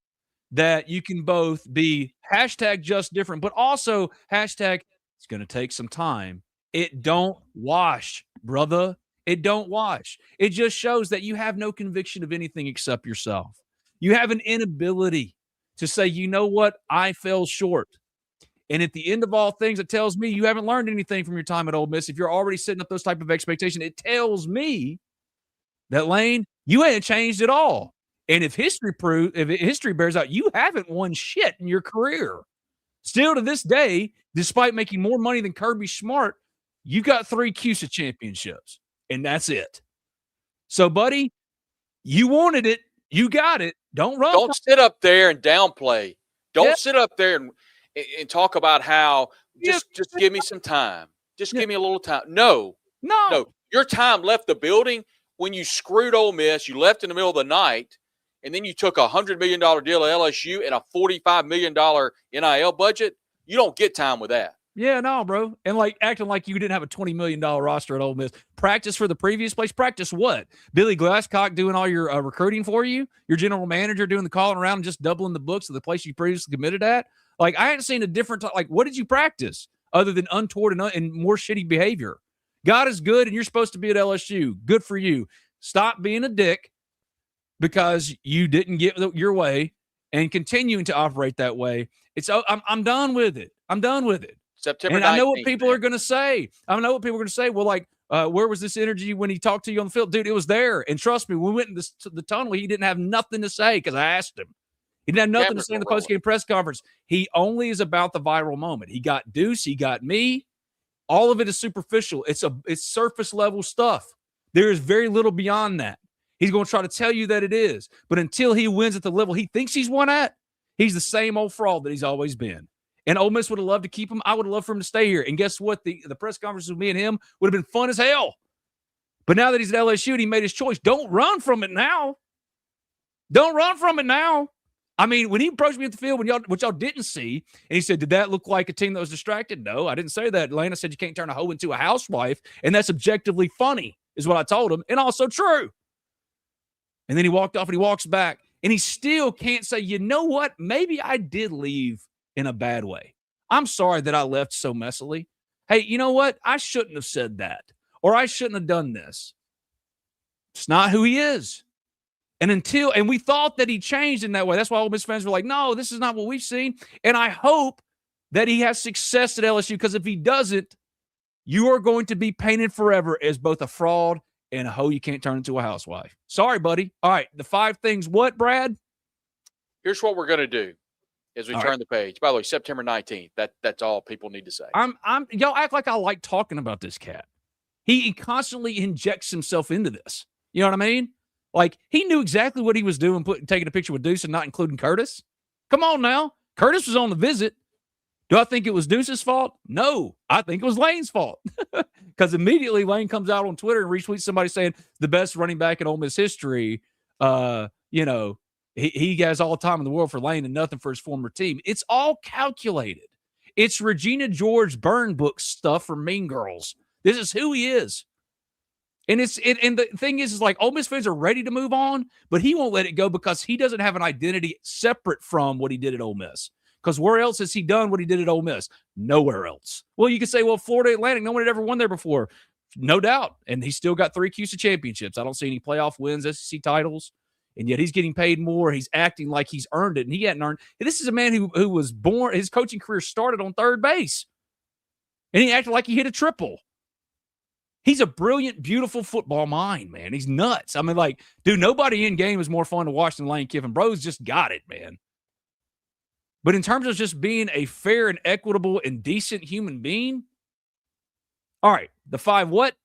that you can both be hashtag just different, but also hashtag it's going to take some time. It don't wash, brother. It don't wash. It just shows that you have no conviction of anything except yourself. You have an inability to say, you know what? I fell short. And at the end of all things, it tells me you haven't learned anything from your time at Ole Miss. If you're already setting up those type of expectations, it tells me that, Lane, you ain't changed at all. And if history bears out, you haven't won shit in your career. Still to this day, despite making more money than Kirby Smart, you got 3 CUSA championships, and that's it. So, buddy, you wanted it. You got it. Don't sit up there and downplay. Don't sit up there and talk about how just give me some time. Just give me a little time. No. Your time left the building when you screwed Ole Miss. You left in the middle of the night, and then you took a $100 million deal at LSU and a $45 million NIL budget. You don't get time with that. Yeah, no, bro. And like acting like you didn't have a $20 million roster at Ole Miss. Practice for the previous place. Practice what? Billy Glasscock doing all your recruiting for you? Your general manager doing the calling around and just doubling the books of the place you previously committed at? Like, I hadn't seen a different – like, what did you practice other than untoward and more shitty behavior? God is good, and you're supposed to be at LSU. Good for you. Stop being a dick because you didn't get your way and continuing to operate that way. I'm done with it. I'm done with it. September 19th, and I know what people are going to say. Well, like, where was this energy when he talked to you on the field? Dude, it was there. And trust me, when we went in the tunnel, he didn't have nothing to say because I asked him. He didn't have nothing to say in the post-game press conference. He only is about the viral moment. He got Deuce. He got me. All of it is superficial. It's surface-level stuff. There is very little beyond that. He's going to try to tell you that it is. But until he wins at the level he thinks he's won at, he's the same old fraud that he's always been. And Ole Miss would have loved to keep him. I would have loved for him to stay here. And guess what? The press conferences with me and him would have been fun as hell. But now that he's at LSU and he made his choice, don't run from it now. Don't run from it now. I mean, when he approached me at the field, which y'all didn't see, and he said, did that look like a team that was distracted? No, I didn't say that. Atlanta said you can't turn a hoe into a housewife, and that's objectively funny, is what I told him, and also true. And then he walked off, and he walks back, and he still can't say, you know what? Maybe I did leave in a bad way. I'm sorry that I left so messily. Hey, you know what? I shouldn't have said that, or I shouldn't have done this. It's not who he is. And we thought that he changed in that way. That's why Ole Miss fans were like, no, this is not what we've seen. And I hope that he has success at LSU, because if he doesn't, you are going to be painted forever as both a fraud and a hoe you can't turn into a housewife. Sorry, buddy. All right, the 5 things. What, Brad? Here's what we're going to do as we turn the page. By the way, September 19th. That's all people need to say. Y'all act like I like talking about this cat. He constantly injects himself into this. You know what I mean? Like, he knew exactly what he was doing, taking a picture with Deuce and not including Curtis. Come on now. Curtis was on the visit. Do I think it was Deuce's fault? No. I think it was Lane's fault. Because immediately Lane comes out on Twitter and retweets somebody saying the best running back in Ole Miss history. He has all the time in the world for Lane and nothing for his former team. It's all calculated. It's Regina George burn book stuff from Mean Girls. This is who he is. And the thing is like Ole Miss fans are ready to move on, but he won't let it go because he doesn't have an identity separate from what he did at Ole Miss. Because where else has he done what he did at Ole Miss? Nowhere else. Well, you could say, well, Florida Atlantic, no one had ever won there before. No doubt. And he's still got 3 CUSA championships. I don't see any playoff wins, SEC titles. And yet he's getting paid more. He's acting like he's earned it, and he hadn't earned it. This is a man who was born, his coaching career started on third base. And he acted like he hit a triple. He's a brilliant, beautiful football mind, man. He's nuts. I mean, like, dude, nobody in game is more fun to watch than Lane Kiffin. Bro's just got it, man. But in terms of just being a fair and equitable and decent human being, all right, the 5 what?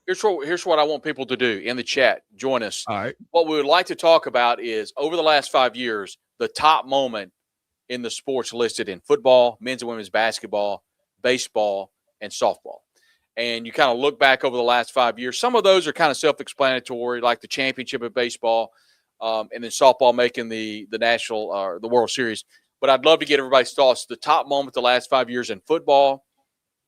Here's what I want people to do in the chat. Join us. All right. What we would like to talk about is, over the last 5 years, the top moment in the sports listed in football, men's and women's basketball, baseball, and softball. and you kind of look back over the last 5 years, some of those are kind of self-explanatory, like the championship of baseball, and then softball making the national or the World Series. But I'd love to get everybody's thoughts. The top moment the last 5 years in football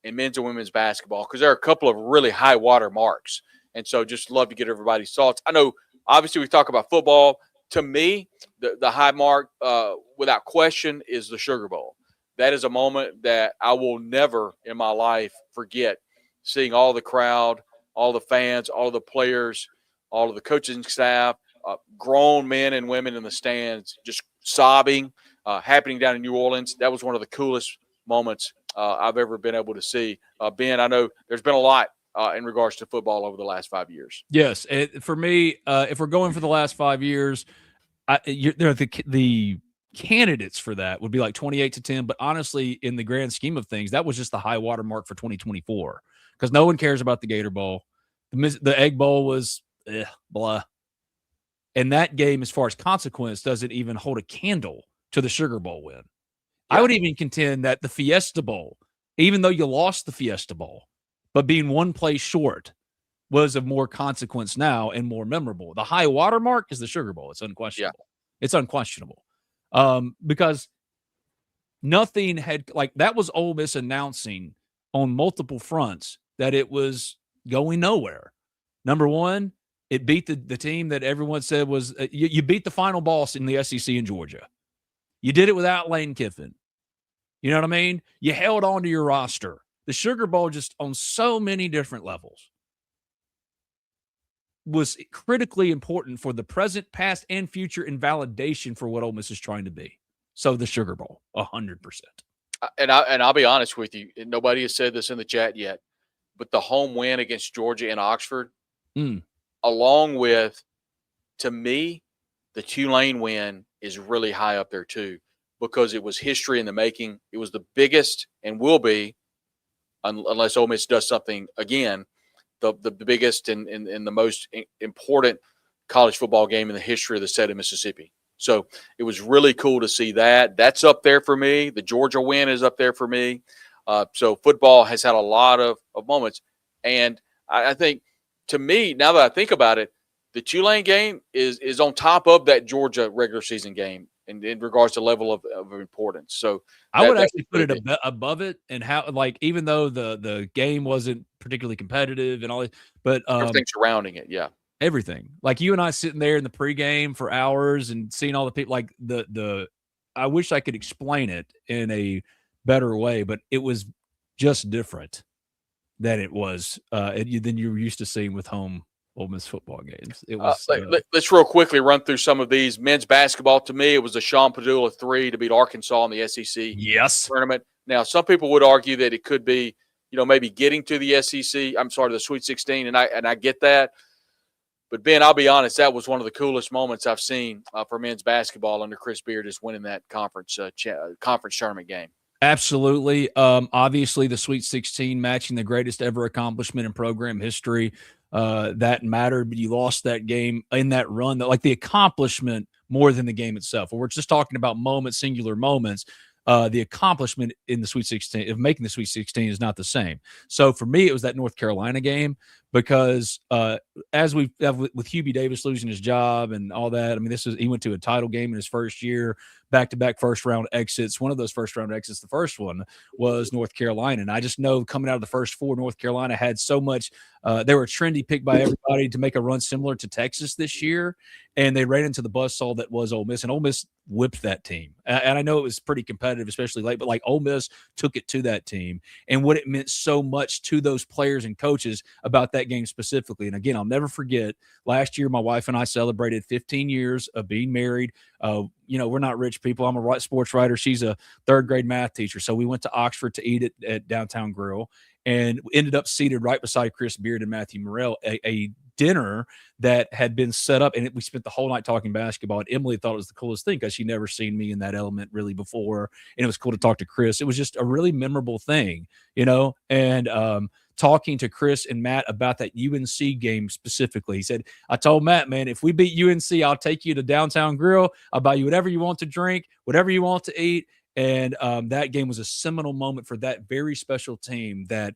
and men's and women's basketball, because there are a couple of really high water marks. And so just love to get everybody's thoughts. I know, obviously, we talk about football. To me, the high mark, without question, is the Sugar Bowl. That is a moment that I will never in my life forget, seeing all the crowd, all the fans, all the players, all of the coaching staff, grown men and women in the stands just sobbing, happening down in New Orleans. That was one of the coolest moments I've ever been able to see. Ben, I know there's been a lot in regards to football over the last 5 years. Yes. For me, if we're going for the last 5 years, the candidates for that would be like 28-10. But honestly, in the grand scheme of things, that was just the high water mark for 2024 because no one cares about the Gator Bowl. The Egg Bowl was blah. And that game, as far as consequence, doesn't even hold a candle to the Sugar Bowl win. Yeah. I would even contend that the Fiesta Bowl, even though you lost the Fiesta Bowl, but being one play short, was of more consequence now and more memorable. The high water mark is the Sugar Bowl. It's unquestionable. Yeah. It's unquestionable. Because nothing had – like that was Ole Miss announcing on multiple fronts that it was going nowhere. Number one, it beat the team that everyone said was you beat the final boss in the SEC in Georgia. You did it without Lane Kiffin. You know what I mean? You held on to your roster. The Sugar Bowl just on so many different levels was critically important for the present, past, and future and validation for what Ole Miss is trying to be. So the Sugar Bowl, 100%. And I'll be honest with you, nobody has said this in the chat yet, but the home win against Georgia and Oxford, along with, to me, the Tulane win is really high up there too, because it was history in the making. It was the biggest and will be, unless Ole Miss does something again, the biggest and the most important college football game in the history of the state of Mississippi. So it was really cool to see that. That's up there for me. The Georgia win is up there for me. So football has had a lot of moments. And I think, to me, now that I think about it, the Tulane game is on top of that Georgia regular season game in regards to level of importance. So I would actually put it above it, and how, like, even though the game wasn't particularly competitive and all that, but everything surrounding it, yeah, everything. Like you and I sitting there in the pregame for hours and seeing all the people, like I wish I could explain it in a better way, but it was just different than it was than you were used to seeing with home Ole Miss football games. It was. Let's real quickly run through some of these. Men's basketball, to me, it was a Sean Padula 3 to beat Arkansas in the SEC tournament. Now, some people would argue that it could be, maybe getting to the SEC. I'm sorry, the Sweet 16, and I get that. But Ben, I'll be honest, that was one of the coolest moments I've seen for men's basketball under Chris Beard, is winning that conference tournament game. Absolutely. Obviously, the Sweet 16 matching the greatest ever accomplishment in program history. That mattered, but you lost that game in that run. Like the accomplishment more than the game itself. We're just talking about moments, singular moments. The accomplishment in the Sweet 16 of making the Sweet 16 is not the same. So for me, it was that North Carolina game because as with Hubie Davis losing his job and all that, I mean, he went to a title game in his first year, back-to-back first-round exits. One of those first-round exits, the first one, was North Carolina. And I just know coming out of the first four, North Carolina had so much they were a trendy pick by everybody to make a run similar to Texas this year, and they ran into the buzzsaw that was Ole Miss, and Ole Miss whipped that team. And I know it was pretty competitive, especially late, but like Ole Miss took it to that team and what it meant so much to those players and coaches about that game specifically. And again, I'll never forget, last year my wife and I celebrated 15 years of being married. We're not rich people. I'm a sports writer. She's a third grade math teacher. So we went to Oxford to eat at Downtown Grill and ended up seated right beside Chris Beard and Matthew Morrell, a dinner that had been set up. And we spent the whole night talking basketball. And Emily thought it was the coolest thing because she'd never seen me in that element really before. And it was cool to talk to Chris. It was just a really memorable thing, and talking to Chris and Matt about that UNC game specifically. He said, I told Matt, man, if we beat UNC, I'll take you to Downtown Grill. I'll buy you whatever you want to drink, whatever you want to eat. And that game was a seminal moment for that very special team that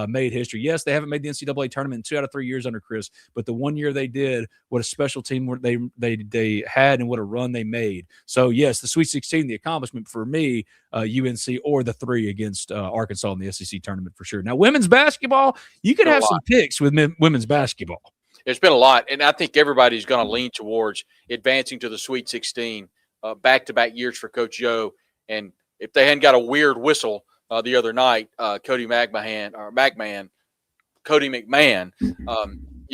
made history. Yes, they haven't made the NCAA tournament in 2 out of 3 years under Chris, but the one year they did, what a special team they had and what a run they made. So, yes, the Sweet 16, the accomplishment for me, UNC or the 3 against Arkansas in the SEC tournament for sure. Now, women's basketball, you could have some picks with women's basketball. There's been a lot, and I think everybody's going to lean towards advancing to the Sweet 16 back-to-back years for Coach Joe. And if they hadn't got a weird whistle the other night, Cody McMahon,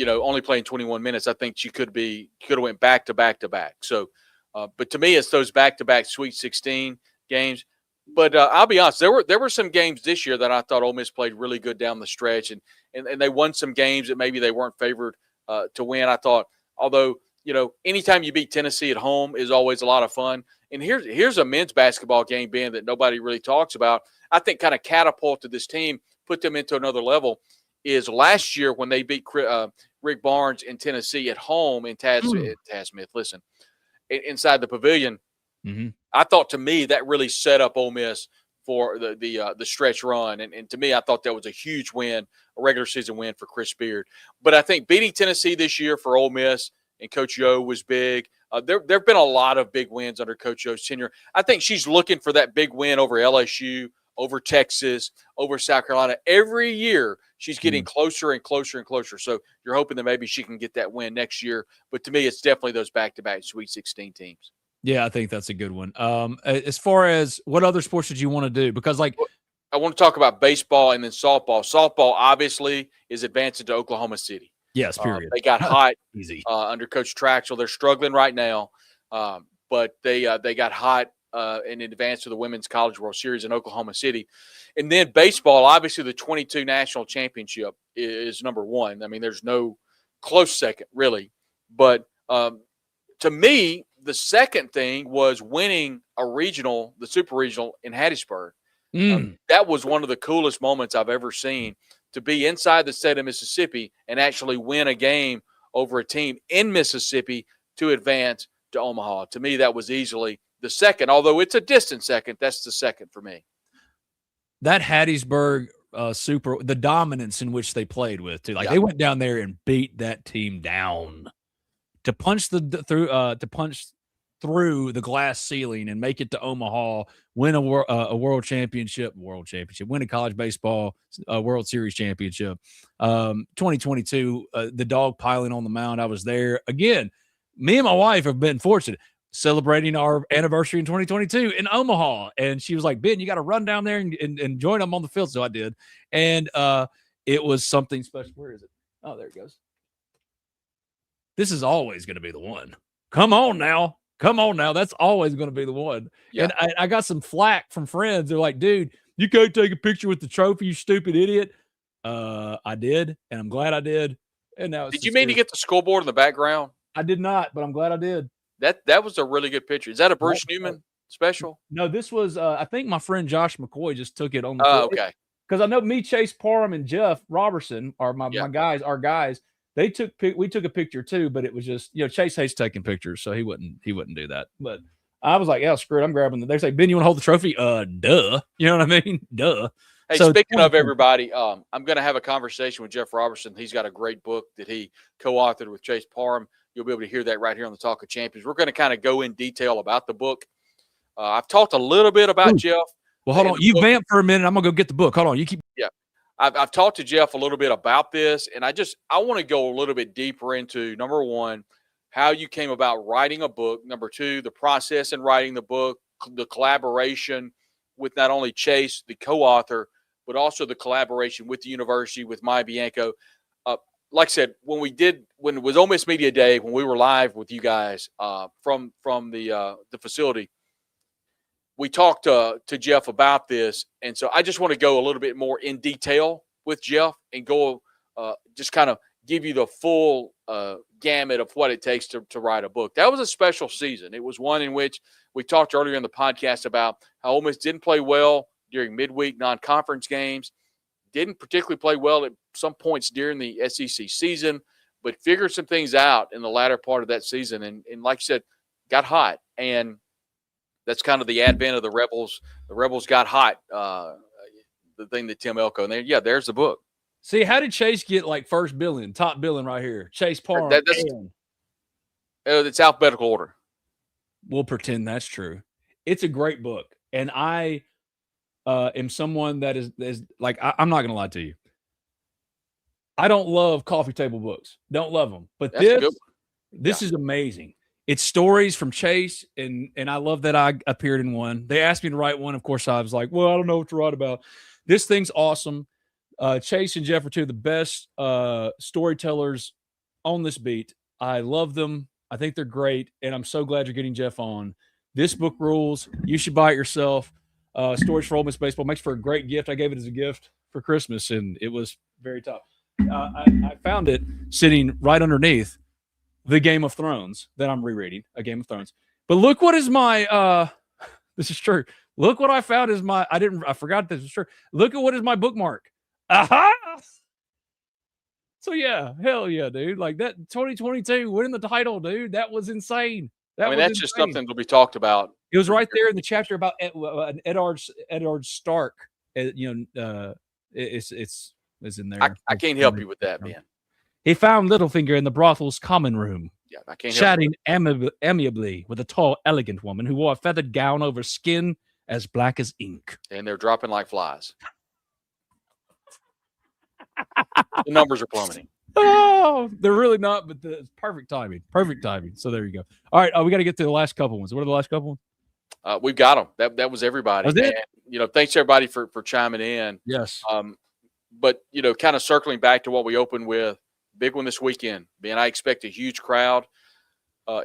only playing 21 minutes, I think she could have went back to back to back. So, but to me, it's those back-to-back Sweet 16 games. But I'll be honest, there were some games this year that I thought Ole Miss played really good down the stretch, and they won some games that maybe they weren't favored to win. I thought, although anytime you beat Tennessee at home is always a lot of fun. And here's a men's basketball game, Ben, that nobody really talks about. I think kind of catapulted this team, put them into another level. Is last year when they beat Rick Barnes in Tennessee at home in Tad Smith. Listen, inside the pavilion. Mm-hmm. I thought, to me, that really set up Ole Miss for the stretch run. And to me, I thought that was a huge win, a regular season win for Chris Beard. But I think beating Tennessee this year for Ole Miss and Coach Yo was big. There have been a lot of big wins under Coach Yo's tenure. I think she's looking for that big win over LSU, over Texas, over South Carolina. Every year she's getting closer and closer and closer. So you're hoping that maybe she can get that win next year. But to me, it's definitely those back-to-back Sweet 16 teams. Yeah, I think that's a good one. As far as what other sports did you want to do? Because I want to talk about baseball and then softball. Softball obviously is advancing to Oklahoma City. Yes, period. They got hot easy under Coach Traxel. They're struggling right now, but they got hot and advanced to the Women's College World Series in Oklahoma City. And then baseball, obviously the 22 national championship is number one. I mean, there's no close second, really. But to me, the second thing was winning the Super Regional in Hattiesburg. That was one of the coolest moments I've ever seen, to be inside the state of Mississippi and actually win a game over a team in Mississippi to advance to Omaha. To me, that was easily the second, although it's a distant second. That's the second for me. That Hattiesburg the dominance in which they played with too. They went down there and beat that team down to punch through the glass ceiling and make it to Omaha, win a world championship, win a college baseball World Series championship. 2022, the dog piling on the mound. I was there again. Me and my wife have been fortunate celebrating our anniversary in 2022 in Omaha. And she was like, Ben, you got to run down there and join them on the field. So I did. And it was something special. Where is it? Oh, there it goes. This is always going to be the one. Come on now. That's always going to be the one. Yeah. And I got some flack from friends. They're like, dude, you can't take a picture with the trophy, you stupid idiot. I did, and I'm glad I did. And now did you mean to get the scoreboard in the background? I did not, but I'm glad I did. That was a really good picture. Is that a Bruce Newman special? No, this was I think my friend Josh McCoy just took it on the field. Okay. Because I know me, Chase Parham, and Jeff Robertson are my guys, our guys. We took a picture too, but it was just, Chase hates taking pictures, so he wouldn't do that. But I was like, yeah, screw it, I'm grabbing They say, Ben, you want to hold the trophy? Duh. You know what I mean? Duh. Hey, so, speaking of everybody, I'm going to have a conversation with Jeff Robertson. He's got a great book that he co-authored with Chase Parham. You'll be able to hear that right here on the Talk of Champions. We're going to kind of go in detail about the book. I've talked a little bit about Jeff. Well, hold on. You vamp for a minute. I'm going to go get the book. Hold on. You keep. Yeah. I've talked to Jeff a little bit about this, and I want to go a little bit deeper into, number one, how you came about writing a book. Number two, the process in writing the book, the collaboration with not only Chase, the co-author, but also the collaboration with the university, with Maya Bianco. Like I said, when it was Ole Miss Media Day, when we were live with you guys from the facility, we talked to Jeff about this. And so I just want to go a little bit more in detail with Jeff and go just kind of give you the full gamut of what it takes to write a book. That was a special season. It was one in which we talked earlier in the podcast about how Ole Miss didn't play well during midweek non-conference games, didn't particularly play well at some points during the SEC season, but figured some things out in the latter part of that season. And like you said, got hot. And That's kind of the advent of the Rebels. The Rebels got hot. The thing that Tim Elko, and there's the book. See, how did Chase get like first billing, top billing right here? Chase Parham. It's alphabetical order. We'll pretend that's true. It's a great book, and I am someone that is like I'm not going to lie to you. I don't love coffee table books. Don't love them, but this is amazing. It's stories from Chase, and I love that I appeared in one. They asked me to write one. Of course, I was like, well, I don't know what to write about. This thing's awesome. Chase and Jeff are two of the best storytellers on this beat. I love them. I think they're great, and I'm so glad you're getting Jeff on. This book rules. You should buy it yourself. Stories for Ole Miss Baseball makes for a great gift. I gave it as a gift for Christmas, and it was very tough. I found it sitting right underneath the Game of Thrones that I'm rereading, A Game of Thrones. But look what is my this is true. Look what I found is my I forgot this was true. Look at what is my bookmark. Aha! So yeah, hell yeah, dude. Like that 2022 winning the title, dude. That was insane. That's just something to be talked about. It was right there in the chapter about Eddard Stark. It's in there. I can't help you with that, man. He found Littlefinger in the brothel's common room. Yeah, I can't chatting amiably with a tall, elegant woman who wore a feathered gown over skin as black as ink. And they're dropping like flies. The numbers are plummeting. Oh, they're really not, but it's perfect timing. Perfect timing. So there you go. All right, we got to get to the last couple ones. What are the last couple ones? We've got them. That was everybody. Was it? And, thanks everybody for chiming in. Yes. But kind of circling back to what we opened with, big one this weekend. Man, I expect a huge crowd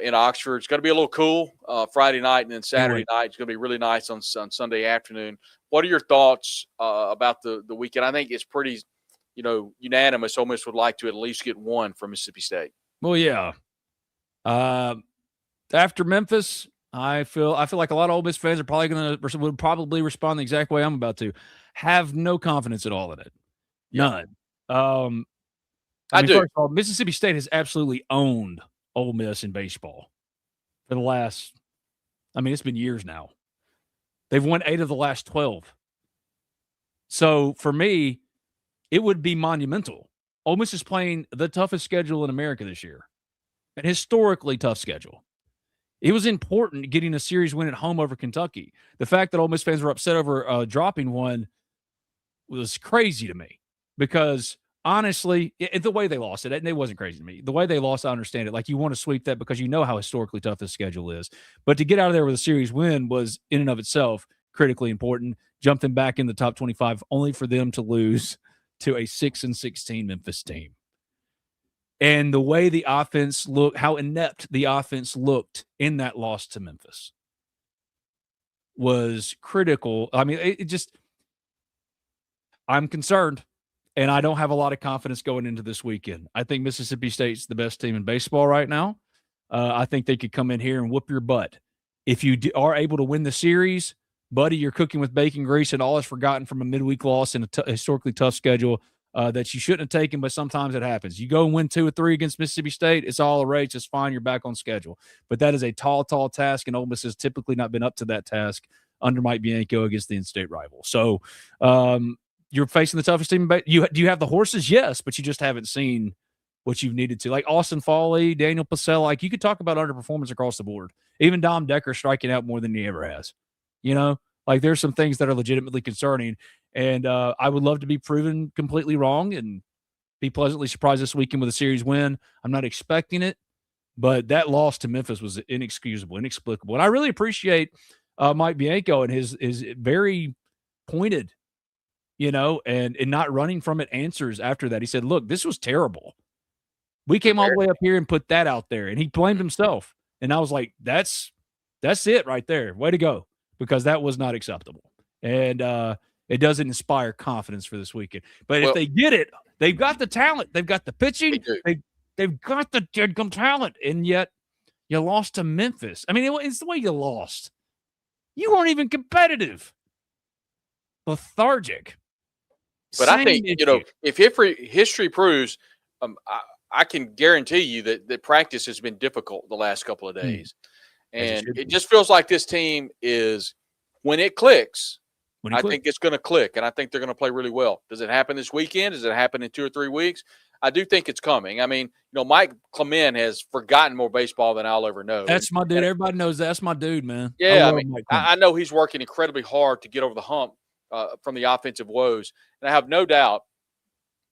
in Oxford. It's going to be a little cool Friday night, and then Saturday night it's going to be really nice on Sunday afternoon. What are your thoughts about the weekend? I think it's pretty, unanimous. Ole Miss would like to at least get one from Mississippi State. Well, yeah. After Memphis, I feel like a lot of Ole Miss fans are probably would probably respond the exact way I'm about to. Have no confidence at all in it. None. I do. First of all, Mississippi State has absolutely owned Ole Miss in baseball for the last. It's been years now. They've won 8 of the last 12. So for me, it would be monumental. Ole Miss is playing the toughest schedule in America this year, an historically tough schedule. It was important getting a series win at home over Kentucky. The fact that Ole Miss fans were upset over dropping one was crazy to me because, honestly, the way they lost it, and it wasn't crazy to me. The way they lost, I understand it. Like, you want to sweep that because you know how historically tough this schedule is. But to get out of there with a series win was, in and of itself, critically important. Jumped them back in the top 25, only for them to lose to a 6-16 Memphis team. And the way the offense looked, how inept the offense looked in that loss to Memphis was critical. I'm concerned, and I don't have a lot of confidence going into this weekend. I think Mississippi State's the best team in baseball right now. I think they could come in here and whoop your butt. If you are able to win the series, buddy, you're cooking with bacon grease, and all is forgotten from a midweek loss in a historically tough schedule that you shouldn't have taken, but sometimes it happens. You go and win 2 or 3 against Mississippi State, it's all a rage. It's fine. You're back on schedule. But that is a tall, tall task, and Ole Miss has typically not been up to that task under Mike Bianco against the in-state rival. So you're facing the toughest team. Do you have the horses? Yes, but you just haven't seen what you've needed to. Like Austin Foley, Daniel Purcell, like you could talk about underperformance across the board. Even Dom Decker striking out more than he ever has. Like there's some things that are legitimately concerning. And I would love to be proven completely wrong and be pleasantly surprised this weekend with a series win. I'm not expecting it, but that loss to Memphis was inexcusable, inexplicable. And I really appreciate Mike Bianco and his very pointed, and not running from it answers after that. He said, look, this was terrible. We came all the way up here and put that out there, and he blamed himself. And I was like, that's it right there. Way to go, because that was not acceptable. And it doesn't inspire confidence for this weekend. But if they get it, they've got the talent. They've got the pitching. They've got the deadgum talent. And yet you lost to Memphis. It's the way you lost. You weren't even competitive. Lethargic. But I think, if history proves, I can guarantee you that practice has been difficult the last couple of days. And it just feels like this team is, when it clicks, I think it's going to click, and I think they're going to play really well. Does it happen this weekend? Does it happen in 2 or 3 weeks? I do think it's coming. I mean, Mike Clement has forgotten more baseball than I'll ever know. That's my dude. Everybody knows that's my dude, man. Yeah, I know he's working incredibly hard to get over the hump from the offensive woes. And I have no doubt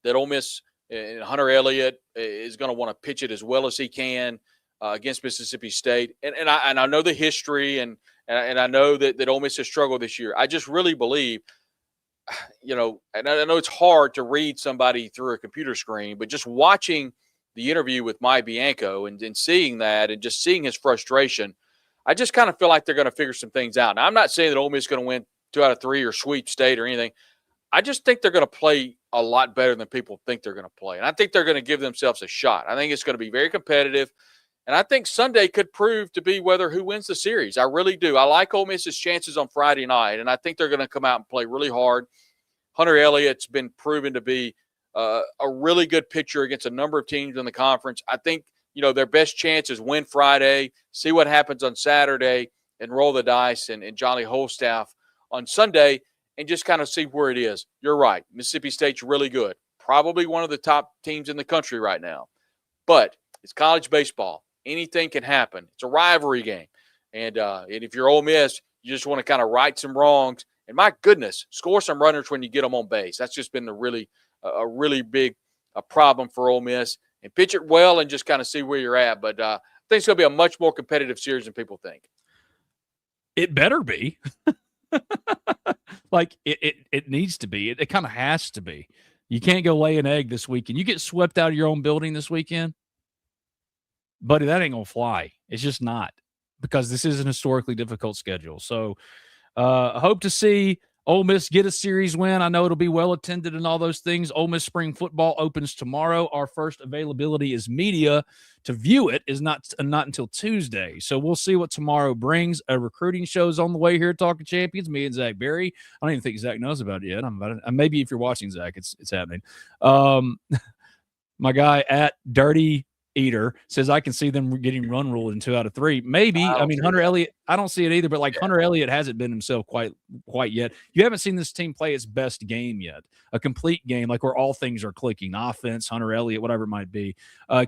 that Ole Miss and Hunter Elliott is going to want to pitch it as well as he can against Mississippi State. And I know the history, and I know that Ole Miss has struggled this year. I just really believe, and I know it's hard to read somebody through a computer screen, but just watching the interview with Mike Bianco and seeing that and just seeing his frustration, I just kind of feel like they're going to figure some things out. Now, I'm not saying that Ole Miss is going to win 2 out of 3 or sweep State or anything. I just think they're going to play a lot better than people think they're going to play. And I think they're going to give themselves a shot. I think it's going to be very competitive. And I think Sunday could prove to be who wins the series. I really do. I like Ole Miss's chances on Friday night, and I think they're going to come out and play really hard. Hunter Elliott's been proven to be a really good pitcher against a number of teams in the conference. I think, their best chance is win Friday, see what happens on Saturday, and roll the dice and Johnny Holstaff on Sunday and just kind of see where it is. You're right. Mississippi State's really good. Probably one of the top teams in the country right now. But it's college baseball. Anything can happen. It's a rivalry game. And if you're Ole Miss, you just want to kind of right some wrongs. And my goodness, score some runners when you get them on base. That's just been a really big problem for Ole Miss. And pitch it well and just kind of see where you're at. But I think it's going to be a much more competitive series than people think. It better be. It needs to be. It kind of has to be. You can't go lay an egg this weekend. You get swept out of your own building this weekend, buddy, that ain't going to fly. It's just not, because this is an historically difficult schedule. So I hope to see Ole Miss get a series win. I know it'll be well attended and all those things. Ole Miss spring football opens tomorrow. Our first availability as media to view it is not until Tuesday. So we'll see what tomorrow brings. A recruiting show's on the way here at Talking Champions. Me and Zach Berry. I don't even think Zach knows about it yet. Maybe if you're watching, Zach, it's happening. My guy at Dirty Eater says I can see them getting run ruled in 2 out of 3. Maybe. I mean, Hunter Elliott, I don't see it either, but Hunter Elliott hasn't been himself quite yet. You haven't seen this team play its best game yet. A complete game, where all things are clicking. Offense, Hunter Elliott, whatever it might be.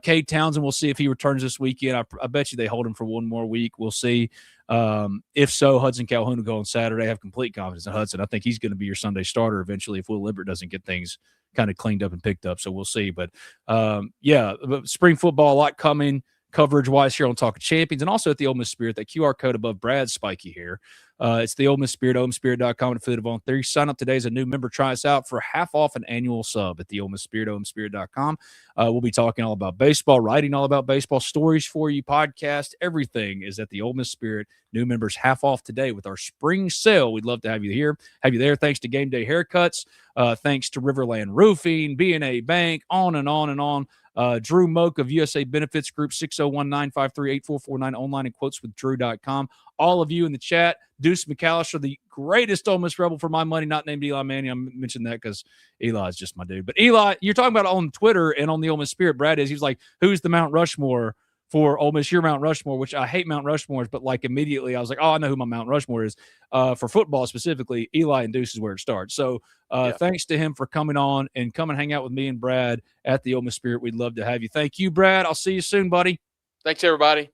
Cade Townsend, we'll see if he returns this weekend. I bet you they hold him for one more week. We'll see. If so, Hudson Calhoun will go on Saturday. I have complete confidence in Hudson. I think he's going to be your Sunday starter eventually if Will Lippert doesn't get things kind of cleaned up and picked up. So we'll see. But spring football, a lot coming coverage-wise here on Talking Champions, and also at the Ole Miss Spirit. That QR code above Brad's spiky hair. It's the Ole Miss Spirit, OleMissSpirit.com, and affiliate of On 3. Sign up today as a new member. Try us out for half off an annual sub at the Ole Miss Spirit, OleMissSpirit.com. We'll be talking all about baseball, writing all about baseball, stories for you, podcast, everything is at the Ole Miss Spirit. New members half off today with our spring sale. We'd love to have you there. Thanks to Game Day Haircuts. Thanks to Riverland Roofing, B&A Bank, on and on and on. Drew Moak of USA Benefits Group, 601-953-8449, online and quoteswithdrew.com. All of you in the chat, Duce McAllister, the greatest Ole Miss Rebel for my money, not named Eli Manning. I mentioned that because Eli's just my dude. But Eli, you're talking about on Twitter and on the Ole Miss Spirit, Brad is. He was like, who's the Mount Rushmore for Ole Miss? Your Mount Rushmore, which I hate Mount Rushmores, but immediately I was like, oh, I know who my Mount Rushmore is. For football specifically, Eli and Duce is where it starts. So thanks to him for coming on and come and hang out with me and Brad at the Ole Miss Spirit. We'd love to have you. Thank you, Brad. I'll see you soon, buddy. Thanks, everybody.